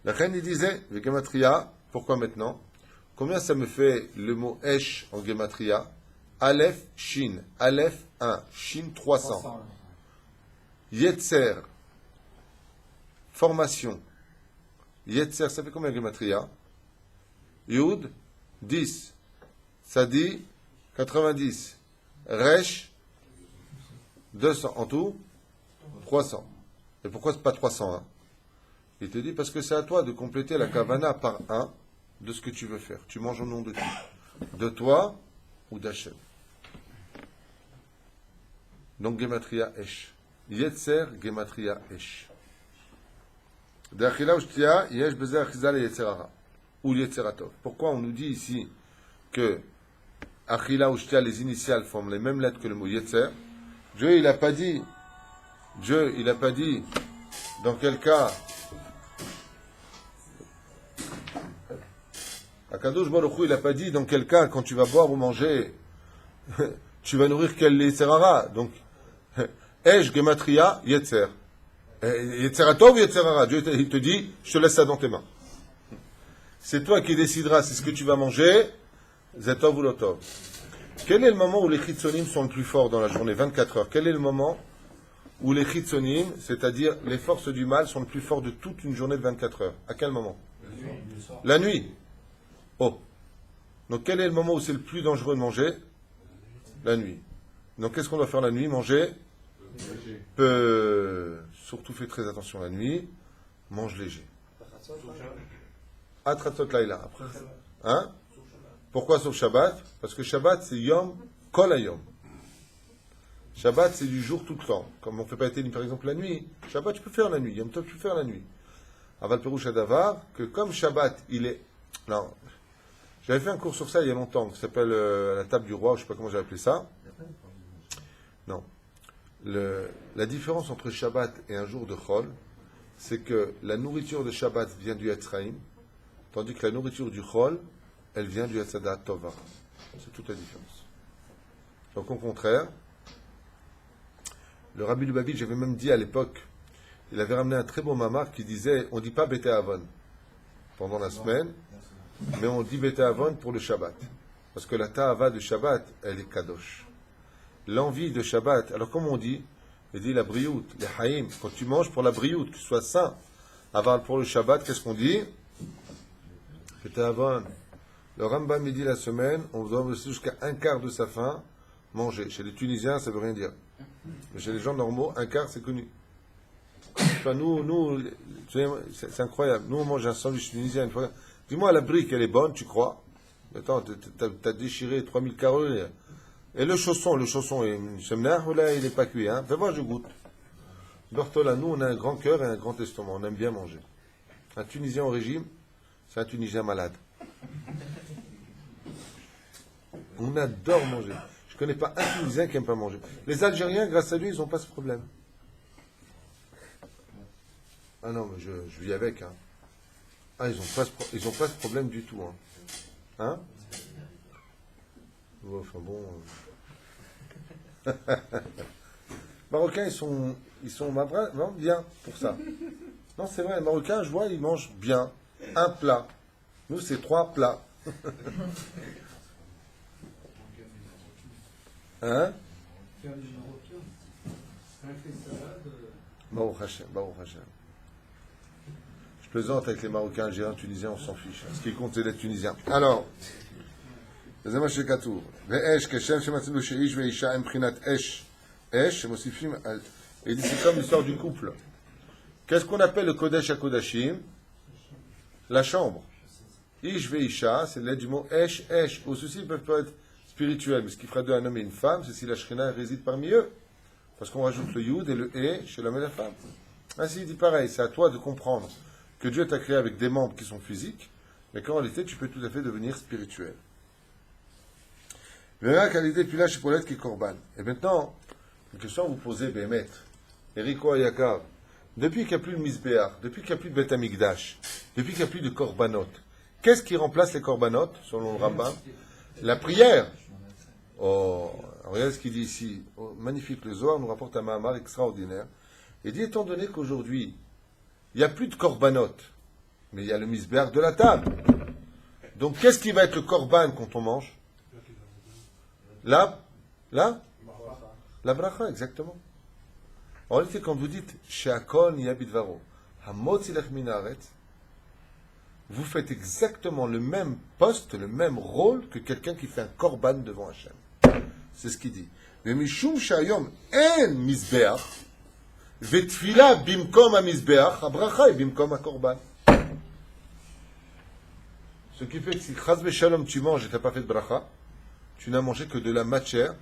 La reine il disait, le Gematria, pourquoi maintenant? Combien ça me fait le mot Esh en Gematria? Aleph, Shin. Aleph, 1. Shin, 300. Yetzer, formation. Yetzer, ça fait combien Gematria? Yud, 10. Sadi, 90. Resh, 200. En tout, 300. Et pourquoi c'est pas 301? Il te dit parce que c'est à toi de compléter la kavana par 1 de ce que tu veux faire. Tu manges au nom de qui? De toi ou d'Hachem. Donc Gematria Esh. Yetzer Gematria Esh. D'Achila Ushtia, Yesh Bezer Achizal et Yetzerara. Ou Yetzeratov. Pourquoi on nous dit ici que Achila Ushtia, les initiales forment les mêmes lettres que le mot Yetzer? Dieu, il n'a pas dit dans quel cas Akadosh Baruch Hu, il n'a pas dit dans quel cas quand tu vas boire ou manger tu vas nourrir quel Yetzerara. Donc Esh Gematria Yetzer. Yetzeratov ou Yetzerara? Dieu il te dit je te laisse ça dans tes mains. C'est toi qui décideras si ce que tu vas manger Zetov ou Lotov. Quel est le moment où les chitzonim sont le plus forts dans la journée? 24 heures. Quel est le moment où les chitzonim, c'est-à-dire les forces du mal, sont le plus forts de toute une journée de 24 heures? À quel moment? La nuit. Oh. Donc quel est le moment où c'est le plus dangereux de manger? La nuit. Donc qu'est-ce qu'on doit faire la nuit? Manger peu. Surtout fais très attention la nuit. Mange léger. Atratzot Laïla. Après. Hein? Pourquoi sauf Shabbat? Parce que Shabbat c'est Yom Kol Hayom. Shabbat c'est du jour tout le temps. Comme on ne fait pas été par exemple la nuit. Shabbat tu peux faire la nuit. Yom Tov tu peux faire la nuit. Aval Perouch Adavar, que comme Shabbat il est. Non. J'avais fait un cours sur ça il y a longtemps, qui s'appelle la table du roi, je ne sais pas comment j'ai appelé ça. Non. La différence entre Shabbat et un jour de Chol, c'est que la nourriture de Shabbat vient du Etzraïm, tandis que la nourriture du Chol, elle vient du Etzadat Tova. C'est toute la différence. Donc au contraire, le Rabbi Lubavitch, j'avais même dit à l'époque, il avait ramené un très beau mamar qui disait, on ne dit pas Bete Avon pendant la semaine, mais on dit Bete Avon pour le Shabbat. Parce que la Ta'ava de Shabbat, elle est Kadosh. L'envie de Shabbat, alors comme on dit, il dit la briout, les haïm, quand tu manges pour la briout, que tu sois sain, avant pour le Shabbat, qu'est-ce qu'on dit? Bete Avon. Le Rambam il dit la semaine, on doit aussi jusqu'à un quart de sa faim manger. Chez les Tunisiens, ça ne veut rien dire. Mais chez les gens normaux, un quart, c'est connu. Enfin, nous, c'est incroyable. Nous, on mange un sandwich tunisien une fois. Dis-moi, la brique, elle est bonne, tu crois? Attends, t'as déchiré 3000 carreaux. Et le chausson, il n'est pas cuit. Hein? Fais voir, je goûte. Bertola, nous, on a un grand cœur et un grand estomac. On aime bien manger. Un Tunisien au régime, c'est un Tunisien malade. On adore manger. Je ne connais pas un Tunisien qui n'aime pas manger. Les Algériens, grâce à lui, ils n'ont pas ce problème. Ah non, mais je vis avec. Hein. Ah, ils n'ont pas ce problème du tout. Hein? Oh, enfin bon. Marocains, ils sont vraiment bien pour ça. Non, c'est vrai, les Marocains, je vois, ils mangent bien. Un plat. Nous, c'est 3 plats. Hein? Baruch Hashem, Baruch Hashem. Je plaisante avec les Marocains, Algériens, Tunisiens, on s'en fiche. Ce qui compte, c'est d'être Tunisien. Alors, זה מה שכתוב. ואש, כשם שמצאנו שאיש ואישה הם בחינת אש Esh, Mosifim, Alt. Et il dit, c'est comme l'histoire du couple. Qu'est-ce qu'on appelle le Kodesh HaKodashim? La chambre. Ish veisha, c'est l'aide du mot Esh, Esh. Au souci, ils peuvent pas être spirituels, mais ce qui fera d'eux un homme et une femme, c'est si la Shrina réside parmi eux. Parce qu'on rajoute le Yud et le E chez l'homme et la femme. Ainsi, il dit pareil, c'est à toi de comprendre que Dieu t'a créé avec des membres qui sont physiques, mais qu'en réalité, tu peux tout à fait devenir spirituel. Verra qualité puis là chez Paulette qui est Corban. Et maintenant, une question à vous poser, Bémet, Eriko Ayakar, depuis qu'il n'y a plus de Misbéach, depuis qu'il n'y a plus de Beth Amikdash, depuis qu'il n'y a plus de Korbanot, qu'est-ce qui remplace les Korbanot, selon le Rambam? La prière. Oh, regardez ce qu'il dit ici. Oh, magnifique, le Zohar nous rapporte un Mahamar extraordinaire. Il dit, étant donné qu'aujourd'hui, il n'y a plus de Korbanot, mais il y a le Misbéach de la table. Donc, qu'est-ce qui va être le Korban quand on mange? La bracha, exactement. En réalité, quand vous dites She'akol niyabidvaro, hamotzilech minaretz, vous faites exactement le même poste, le même rôle que quelqu'un qui fait un korban devant Hachem. C'est ce qu'il dit. Mais mishum shayom en mizbeach, vetfila bimkom ha mizbeach, habracha et bimkom ha korban. Ce qui fait que si chas v'shalom tu manges et tu n'as pas fait de bracha, tu n'as mangé que de la matière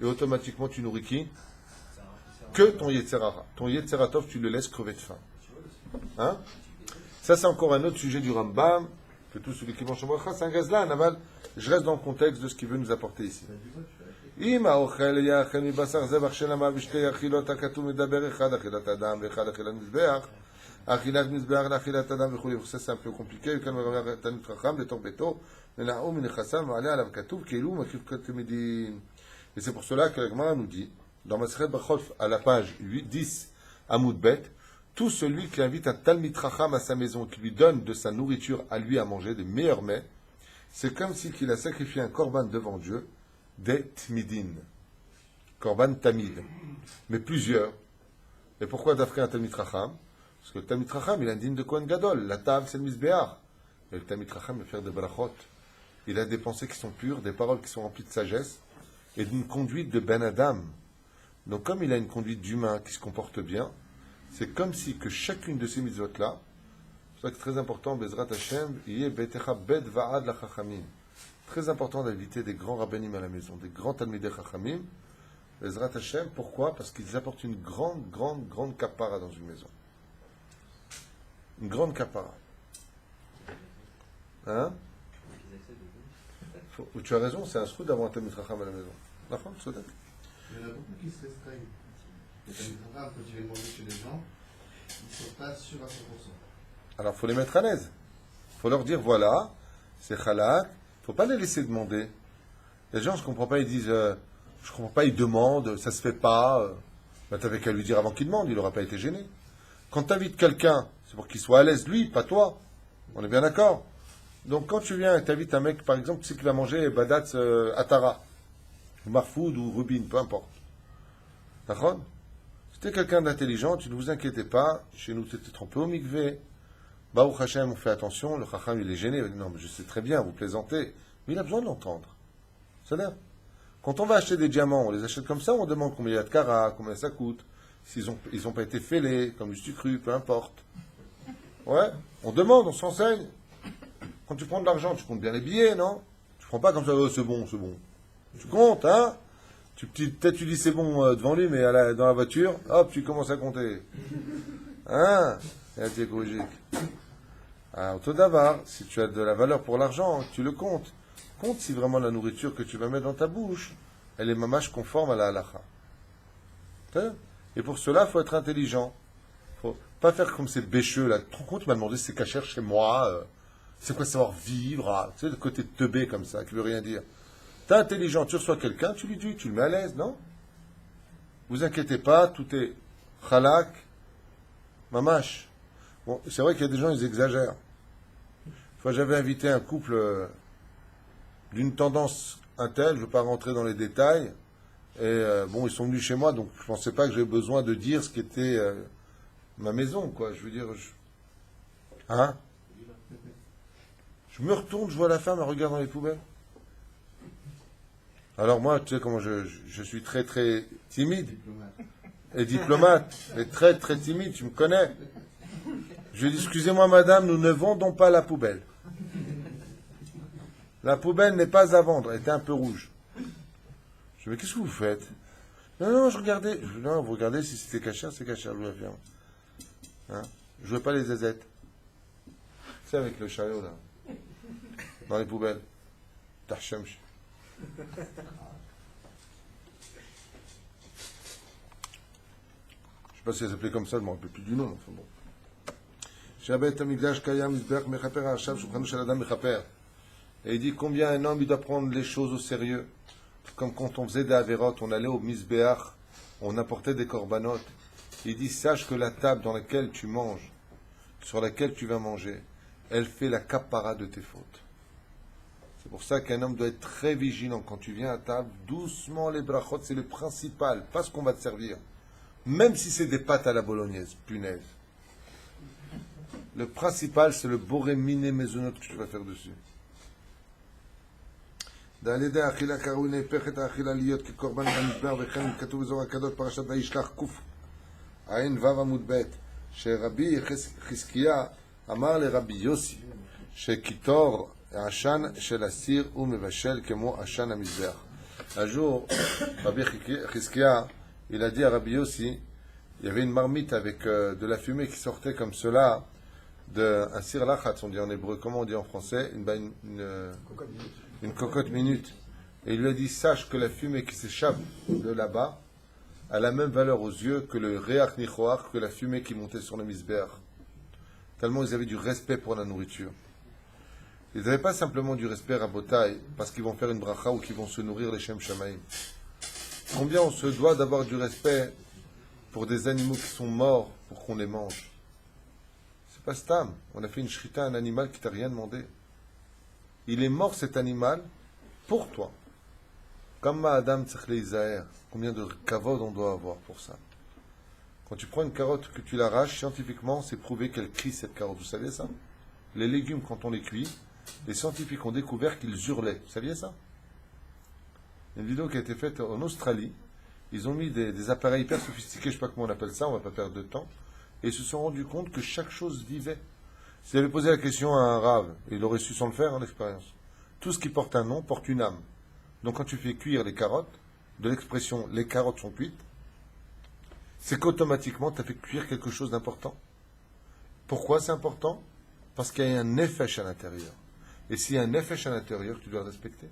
et automatiquement tu nourris qui? Que ton Yetzerara. Ton Yetzeratov, tu le laisses crever de faim. Hein? Ça, c'est encore un autre sujet du Rambam, que tout celui qui mange en bracha, c'est un gazla, un aval. Je reste dans le contexte de ce qu'il veut nous apporter ici. Ça, c'est un peu compliqué. Et c'est pour cela que la Gemara nous dit, dans Masechet Brachot, à la page 10, Amoud Bet, tout celui qui invite un Talmid Chacham à sa maison, qui lui donne de sa nourriture à lui à manger, des meilleurs mets, c'est comme si qu'il a sacrifié un korban devant Dieu, des Tmidin. Korban Tamid. Mais plusieurs. Et pourquoi d'afrique un Talmid Chacham? Parce que le Talmid Chacham, il est indigne de Kohen Gadol. La table, c'est le Misbéach. Et le Talmid Chacham veut faire des brachot. Il a des pensées qui sont pures, des paroles qui sont remplies de sagesse, et d'une conduite de Ben Adam. Donc, comme il a une conduite d'humain qui se comporte bien, c'est comme si que chacune de ces mitzvot-là, c'est ça que c'est très important, Bezrat Hashem, yé betecha bed va'ad la chachamim. Très important d'inviter des grands rabbinim à la maison, des grands talmidei chachamim. Bezrat Hashem, pourquoi? Parce qu'ils apportent une grande kapara dans une maison. Une grande kapara. Hein? Tu as raison, c'est un souhait d'avoir un talmid chacham à la maison. D'accord, c'est ça. Il y en a beaucoup qui se restreignent. Les Talmid quand tu viens manger chez les gens, ils ne sont pas sûrs à 100%. Alors, il faut les mettre à l'aise. Il faut leur dire, voilà, c'est halak. Il ne faut pas les laisser demander. Les gens, je ne comprends pas, ils disent, je ne comprends pas, ils demandent, ça ne se fait pas. Ben, tu n'avais qu'à lui dire avant qu'il demande, il n'aura pas été gêné. Quand tu invites quelqu'un, c'est pour qu'il soit à l'aise, lui, pas toi. On est bien d'accord? Donc, quand tu viens et tu invites un mec, par exemple, tu sais qu'il va manger Badatz Atara, ou Marfoud, ou Rubin, peu importe. D'accord? Si tu es quelqu'un d'intelligent, tu ne vous inquiétez pas. Chez nous, tu t'es trompé au mikvé. Baruch Hashem, on fait attention. Le Chacham, il est gêné. Il dit, non, mais je sais très bien, vous plaisantez. Mais il a besoin de l'entendre. C'est-à-dire, quand on va acheter des diamants, on les achète comme ça, on demande combien il y a de carats, combien ça coûte, s'ils n'ont pas été fêlés, comme du cru, peu importe. Ouais, on demande, on s'enseigne. Quand tu prends de l'argent, tu comptes bien les billets, non? Tu prends pas comme ça, oh, c'est bon. Tu comptes, hein? Peut-être tu dis c'est bon devant lui, mais dans la voiture, hop, tu commences à compter. Hein? Et tu es écologique. Alors, tout d'abord, si tu as de la valeur pour l'argent, tu le comptes. Compte si vraiment la nourriture que tu vas mettre dans ta bouche, elle est mamash conforme à la halacha. Et pour cela, il faut être intelligent. Il ne faut pas faire comme ces bêcheux là. Tu te rends compte, tu m'as demandé si c'est cachère chez moi. C'est quoi savoir vivre? Tu sais, le côté teubé comme ça, qui veut rien dire. T'es intelligent, tu reçois quelqu'un, tu lui dis, tu le mets à l'aise, non? Vous inquiétez pas, tout est chalak, mamash. Bon, c'est vrai qu'il y a des gens, ils exagèrent. Une fois, j'avais invité un couple d'une tendance telle, je ne veux pas rentrer dans les détails, et bon, ils sont venus chez moi, donc je ne pensais pas que j'avais besoin de dire ce qu'était ma maison, quoi. Je veux dire, hein? Je me retourne, je vois la femme, elle regarde dans les poubelles. Alors moi, tu sais comment je suis très très timide Diplomate. et diplomate, et très très timide, tu me connais. Je lui dis, excusez-moi madame, nous ne vendons pas la poubelle. La poubelle n'est pas à vendre, elle était un peu rouge. Je dis, mais qu'est-ce que vous faites? Non, non, je regardais. Je dis, non, vous regardez si c'était cachère, c'est cachère, je vous l'affirme. Hein? Je veux pas les zézettes. C'est avec le chariot là. Dans les poubelles. Tachemch. Je sais pas si elle s'appelait comme ça, je ne me rappelle plus du nom. Enfin bon. Et il dit combien un homme il doit prendre les choses au sérieux. Comme quand on faisait des avérotes, on allait au misbéach, on apportait des corbanotes. Il dit sache que la table dans laquelle tu manges, sur laquelle tu vas manger, elle fait la capara de tes fautes. C'est pour ça qu'un homme doit être très vigilant quand tu viens à table. Doucement les brachot, c'est le principal, pas ce qu'on va te servir. Même si c'est des pâtes à la bolognaise, punaise. Le principal, c'est le boré miné maisonnot que tu vas faire dessus. ועל האכילה קראו נהפך את האכילה להיות כקורבן במדבר, וכן כתוב בזוהר הקדוש פרשת וישלח עין ו' עמוד ב' שרבי חזקיה אמר לרבי יוסי שקיטור העשן של הסיר הוא מבשל כמו עשן המזבח. Un jour, Rabbi Chizkia, il a dit à Rabbi Yossi, il y avait une marmite avec de la fumée qui sortait comme cela, un sir lachatz, on dit en hébreu, comment on dit en français, une cocotte minute. Et il lui a dit, sache que la fumée qui s'échappe de là-bas a la même valeur aux yeux que le réach nichoach, que la fumée qui montait sur le misbéach. Tellement ils avaient du respect pour la nourriture. Ils n'avaient pas simplement du respect à Botaï, parce qu'ils vont faire une bracha ou qu'ils vont se nourrir les Shem Shamaim. Combien on se doit d'avoir du respect pour des animaux qui sont morts pour qu'on les mange. C'est pas stam. On a fait une shrita à un animal qui t'a rien demandé. Il est mort cet animal pour toi. Comme Adam Tzechle Isaer, combien de kavod on doit avoir pour ça. Quand tu prends une carotte que tu l'arraches, scientifiquement, c'est prouvé qu'elle crie cette carotte. Vous saviez ça? Les légumes, quand on les cuit, les scientifiques ont découvert qu'ils hurlaient. Vous saviez ça? Une vidéo qui a été faite en Australie. Ils ont mis des appareils hyper sophistiqués, je ne sais pas comment on appelle ça, on ne va pas perdre de temps. Et ils se sont rendus compte que chaque chose vivait. S'il avait posé la question à un rave, il aurait su sans le faire, l'expérience. Tout ce qui porte un nom porte une âme. Donc quand tu fais cuire les carottes, de l'expression les carottes sont cuites, c'est qu'automatiquement tu as fait cuire quelque chose d'important. Pourquoi c'est important? Parce qu'il y a un nefesh à l'intérieur. Et s'il y a un nefesh à l'intérieur, tu dois le respecter.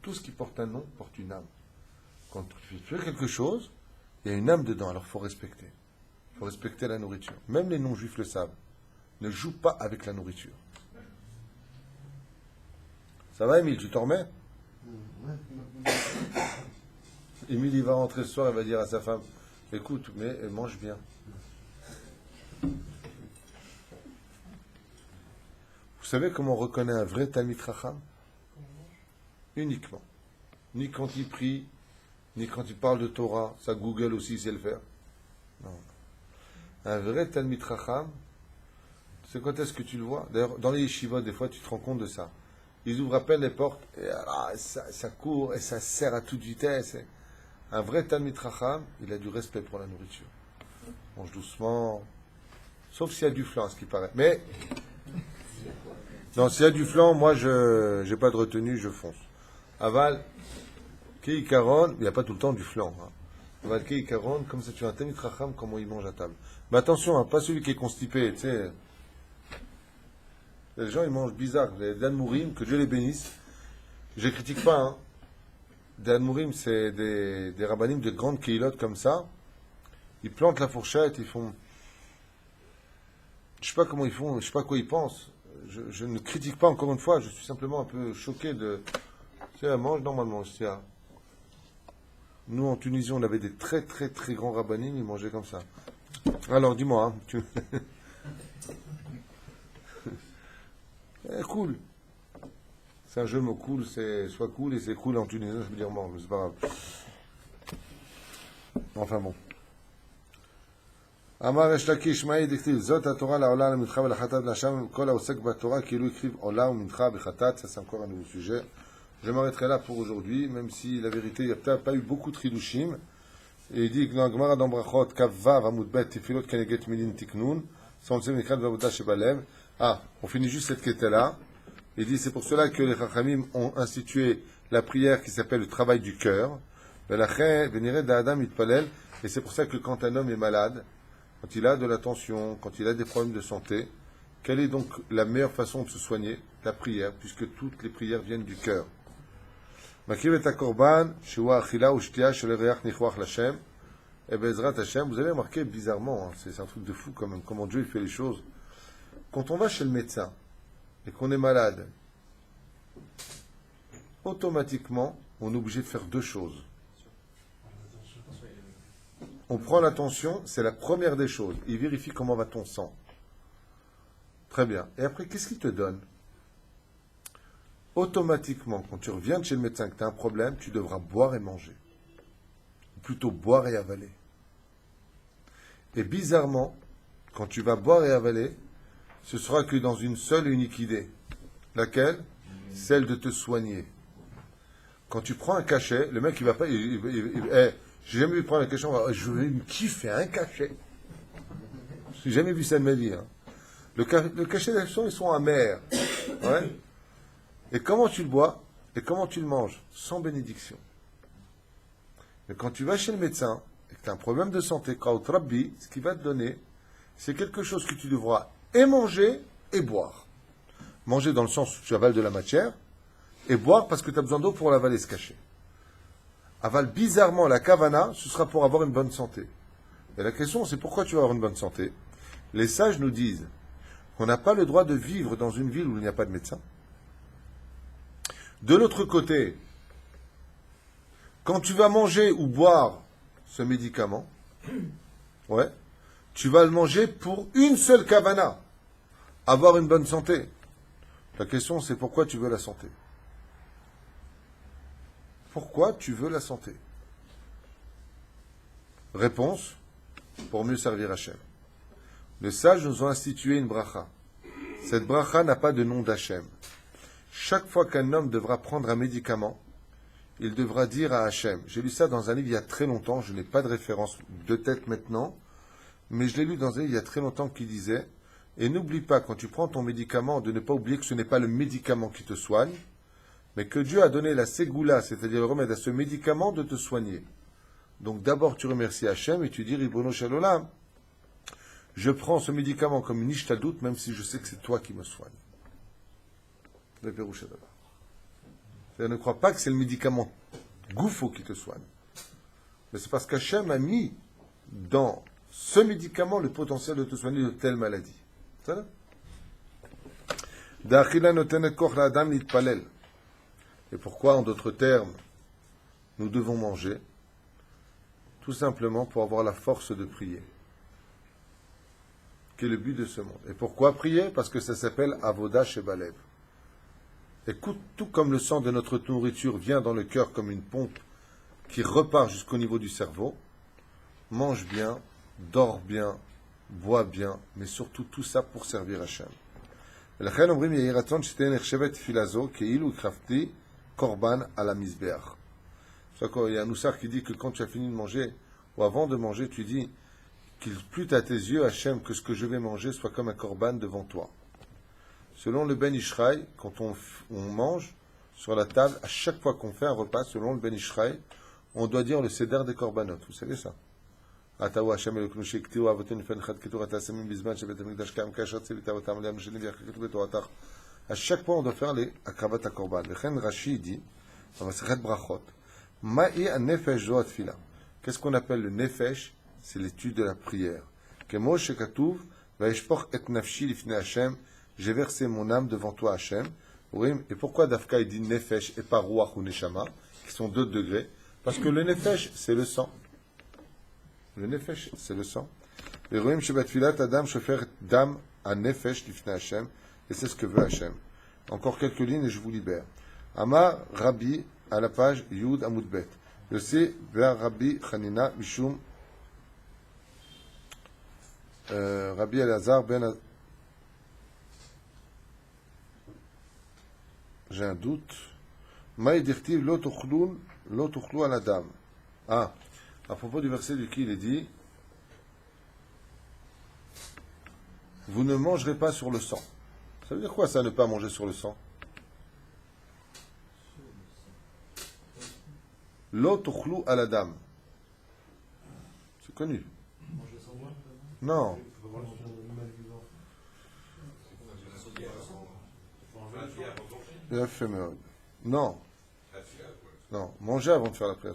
Tout ce qui porte un nom porte une âme. Quand tu fais cuire quelque chose, il y a une âme dedans, alors il faut respecter. Il faut respecter la nourriture. Même les non-juifs le savent. Ne joue pas avec la nourriture. Ça va, Émile, tu t'en remets? Émile, il va rentrer ce soir, il va dire à sa femme, écoute, mais mange bien. Vous savez comment on reconnaît un vrai Talmid Chacham? Uniquement. Ni quand il prie, ni quand il parle de Torah, ça Google aussi sait le faire. Non. Un vrai Talmid Chacham, c'est quand est-ce que tu le vois? D'ailleurs, dans les yeshivot, des fois, tu te rends compte de ça. Ils ouvrent à peine les portes, et ça court, et ça serre à toute vitesse. Un vrai Talmid Chacham, il a du respect pour la nourriture. Mange doucement, sauf s'il y a du flan, ce qui paraît. Mais, non, s'il y a du flan, moi, je n'ai pas de retenue, je fonce. Aval, Kei Karon, il n'y a pas tout le temps du flan. Hein. Aval Kei Karon, comme ça tu as un Talmid Chacham, comment il mange à table. Mais attention, hein, pas celui qui est constipé, tu sais. Les gens, ils mangent bizarre. Les Danmourim, que Dieu les bénisse. Je ne critique pas. Hein. Des Danmourim, c'est des rabbanim de grandes keilotes comme ça. Ils plantent la fourchette, ils font... Je ne sais pas comment ils font, je ne sais pas quoi ils pensent. Je ne critique pas encore une fois, je suis simplement un peu choqué de... Tu sais, elle mange normalement, je sais. Hein. Nous, en Tunisie, on avait des très très très grands rabbanim, ils mangeaient comme ça. Alors, dis-moi, hein, tu... cool. C'est un jeu de mots cool, c'est soit cool et c'est cool en tunisien, je veux dire bon, mais c'est pas grave. Enfin bon. אמר יש לקיש, מהי דכתיב? זאת התורה לעולה למנחה ולחטאת להשם, כל העוסק בתורה כאילו הקריב עולה ומנחה בחטאת, ça c'est encore un nouveau sujet. Je m'arrêterai là pour aujourd'hui, même si la vérité, il n'y a peut-être pas eu beaucoup de Hidushim. Et il dit que dans la Gemara d'Ambrachot, Kavvav Amudbet, Tefilot Keneget Milin Tiknun, on le sait, Mekrat Vavoda Shebalev. Ah, on finit juste cette quête-là. Il dit, c'est pour cela que les Chachamim ont institué la prière qui s'appelle le travail du cœur. Et c'est pour ça que quand un homme est malade, quand il a de la tension, quand il a des problèmes de santé, quelle est donc la meilleure façon de se soigner? La prière, puisque toutes les prières viennent du cœur. Et Bezrat Hashem, vous avez remarqué bizarrement, hein, c'est un truc de fou quand même, comment Dieu il fait les choses. Quand on va chez le médecin et qu'on est malade, automatiquement, on est obligé de faire deux choses. On prend la tension, c'est la première des choses. Il vérifie comment va ton sang. Très bien. Et après, qu'est-ce qu'il te donne? Automatiquement, quand tu reviens de chez le médecin que tu as un problème, tu devras boire et manger. Ou plutôt boire et avaler. Et bizarrement, quand tu vas boire et avaler, ce sera que dans une seule et unique idée. Laquelle? Celle de te soigner. Quand tu prends un cachet, le mec il va pas... j'ai jamais vu prendre un cachet, je vais me kiffer un cachet. J'ai jamais vu ça de ma vie. Hein. Le cachet d'action, ils sont amers. Ouais. Et comment tu le bois? Et comment tu le manges? Sans bénédiction. Mais quand tu vas chez le médecin, et que tu as un problème de santé, ce qu'il va te donner, c'est quelque chose que tu devras et manger et boire. Manger dans le sens où tu avales de la matière, et boire parce que tu as besoin d'eau pour l'avaler, ce cachet. Avale bizarrement la kavana, ce sera pour avoir une bonne santé. Et la question, c'est pourquoi tu vas avoir une bonne santé? Les sages nous disent qu'on n'a pas le droit de vivre dans une ville où il n'y a pas de médecin. De l'autre côté, quand tu vas manger ou boire ce médicament, ouais, tu vas le manger pour une seule kavana, avoir une bonne santé. La question, c'est pourquoi tu veux la santé? Pourquoi tu veux la santé? Réponse, pour mieux servir Hachem. Les sages nous ont institué une bracha. Cette bracha n'a pas de nom d'Hachem. Chaque fois qu'un homme devra prendre un médicament, il devra dire à Hachem. J'ai lu ça dans un livre il y a très longtemps, je n'ai pas de référence de tête maintenant, mais je l'ai lu dans un livre il y a très longtemps qui disait, et n'oublie pas, quand tu prends ton médicament, de ne pas oublier que ce n'est pas le médicament qui te soigne, mais que Dieu a donné la ségoula, c'est-à-dire le remède à ce médicament, de te soigner. Donc d'abord tu remercies Hachem et tu dis, Ribono Shel Olam, je prends ce médicament comme une ishtadout, même si je sais que c'est toi qui me soigne. Le Pérouche d'abord. Ne crois pas que c'est le médicament Goufo qui te soigne. Mais c'est parce qu'Hachem a mis dans ce médicament le potentiel de te soigner de telle maladie. C'est ça? Et pourquoi, en d'autres termes, nous devons manger? Tout simplement pour avoir la force de prier. Qui est le but de ce monde. Et pourquoi prier? Parce que ça s'appelle Avoda Shebalev. Écoute, tout comme le sang de notre nourriture vient dans le cœur comme une pompe qui repart jusqu'au niveau du cerveau, mange bien, dors bien, bois bien, mais surtout tout ça pour servir Hachem. Il y a un Noussar qui dit que quand tu as fini de manger, ou avant de manger, tu dis qu'il plût à tes yeux, Hachem, que ce que je vais manger soit comme un korban devant toi. Selon le Ben Ishraï, quand on mange sur la table, à chaque fois qu'on fait un repas, selon le Ben Ishraï, on doit dire le Seder des korbanot. Vous savez ça? À chaque fois, on doit faire les akravat korban. Le Chen Rashi dit, dans la Sechet Brachot, Ma'i an nefesh zo atfila. Qu'est-ce qu'on appelle le nefesh? C'est l'étude de la prière. Kemo shekatuv, va'eshpoch et nafshi lifnei Hashem. J'ai versé mon âme devant toi, Hachem. Et pourquoi Dafka il dit nefesh et pas ruach ou neshama, qui sont 2 degrés? Parce que le nefesh, c'est le sang. Le nefesh, c'est le sang. Et c'est ce que veut Hachem. Encore quelques lignes et je vous libère. Amar Rabbi, à la page Yud Amoudbet. Yossi vers Rabbi Chanina Mishum Rabbi Elazar ben... J'ai un doute. Maïdirtiv lo tuchlou al adam. Ah, à propos du verset du qui il est dit, vous ne mangerez pas sur le sang. Ça veut dire quoi ça, ne pas manger sur le sang? Lo tuchlou al adam. C'est connu. Non. Non. Non. Manger avant de faire la prière.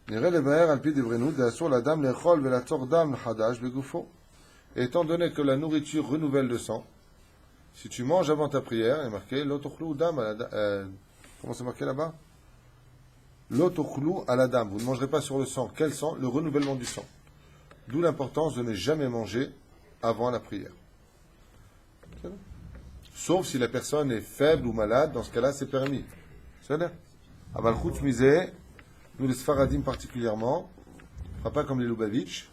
Niré le baer alpi de Brenoud, sur la dame les chol ve la tordam hadash begufo. Étant donné que la nourriture renouvelle le sang, si tu manges avant ta prière, il est marqué l'otochlou dam à la comment c'est marqué là-bas? L'otochlou à la dame. Vous ne mangerez pas sur le sang. Quel sang? Le renouvellement du sang. D'où l'importance de ne jamais manger avant la prière. Sauf si la personne est faible ou malade, dans ce cas-là, c'est permis. C'est vrai. Aval chutz mizeh, nous les Sfaradim particulièrement, pas comme les Lubavitch,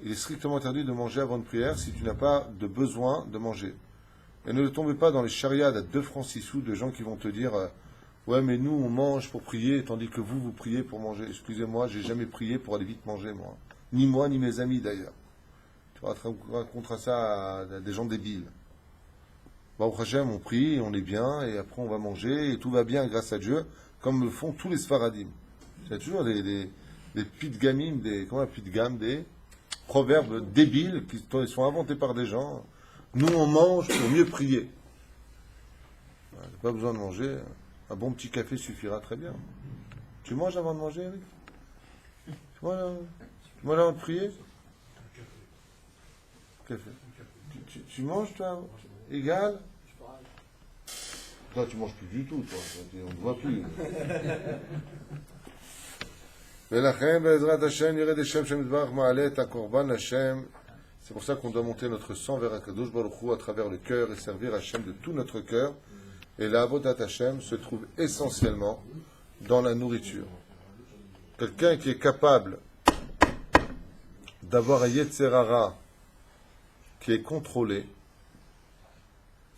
il est strictement interdit de manger avant une prière si tu n'as pas de besoin de manger. Et ne tombez pas dans les chariades à 2 francs 6 sous de gens qui vont te dire ouais, mais nous on mange pour prier, tandis que vous priez pour manger. Excusez-moi, j'ai jamais prié pour aller vite manger, moi. Ni moi, ni mes amis d'ailleurs. Tu raconteras ça à des gens débiles. Bah, au Hachem, on prie, on est bien, et après on va manger, et tout va bien grâce à Dieu, comme le font tous les Sfaradim. Il y a toujours des pitgamim, des proverbes débiles qui sont inventés par des gens. Nous on mange pour mieux prier. Voilà, pas besoin de manger. Un bon petit café suffira très bien. Tu manges avant de manger, Eric? Tu manges avant de prier? Café. Tu manges, toi? Égal? Toi, tu manges plus du tout, toi. On ne voit plus. C'est pour ça qu'on doit monter notre sang vers Akadosh Baruch Hu à travers le cœur et servir Hashem de tout notre cœur. Et la avodat Hashem se trouve essentiellement dans la nourriture. Quelqu'un qui est capable d'avoir un Yetzer Hara qui est contrôlé,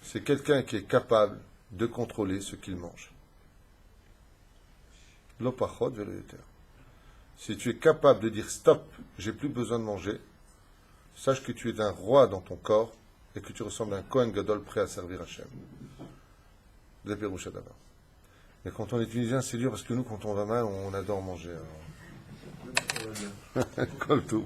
c'est quelqu'un qui est capable de contrôler ce qu'il mange. Lo pachot velo yoter. Si tu es capable de dire stop, j'ai plus besoin de manger, sache que tu es un roi dans ton corps et que tu ressembles à un Kohen Gadol prêt à servir Hashem. Mais quand on est tunisien, c'est dur parce que nous, quand on va mal, on adore manger. Comme tout.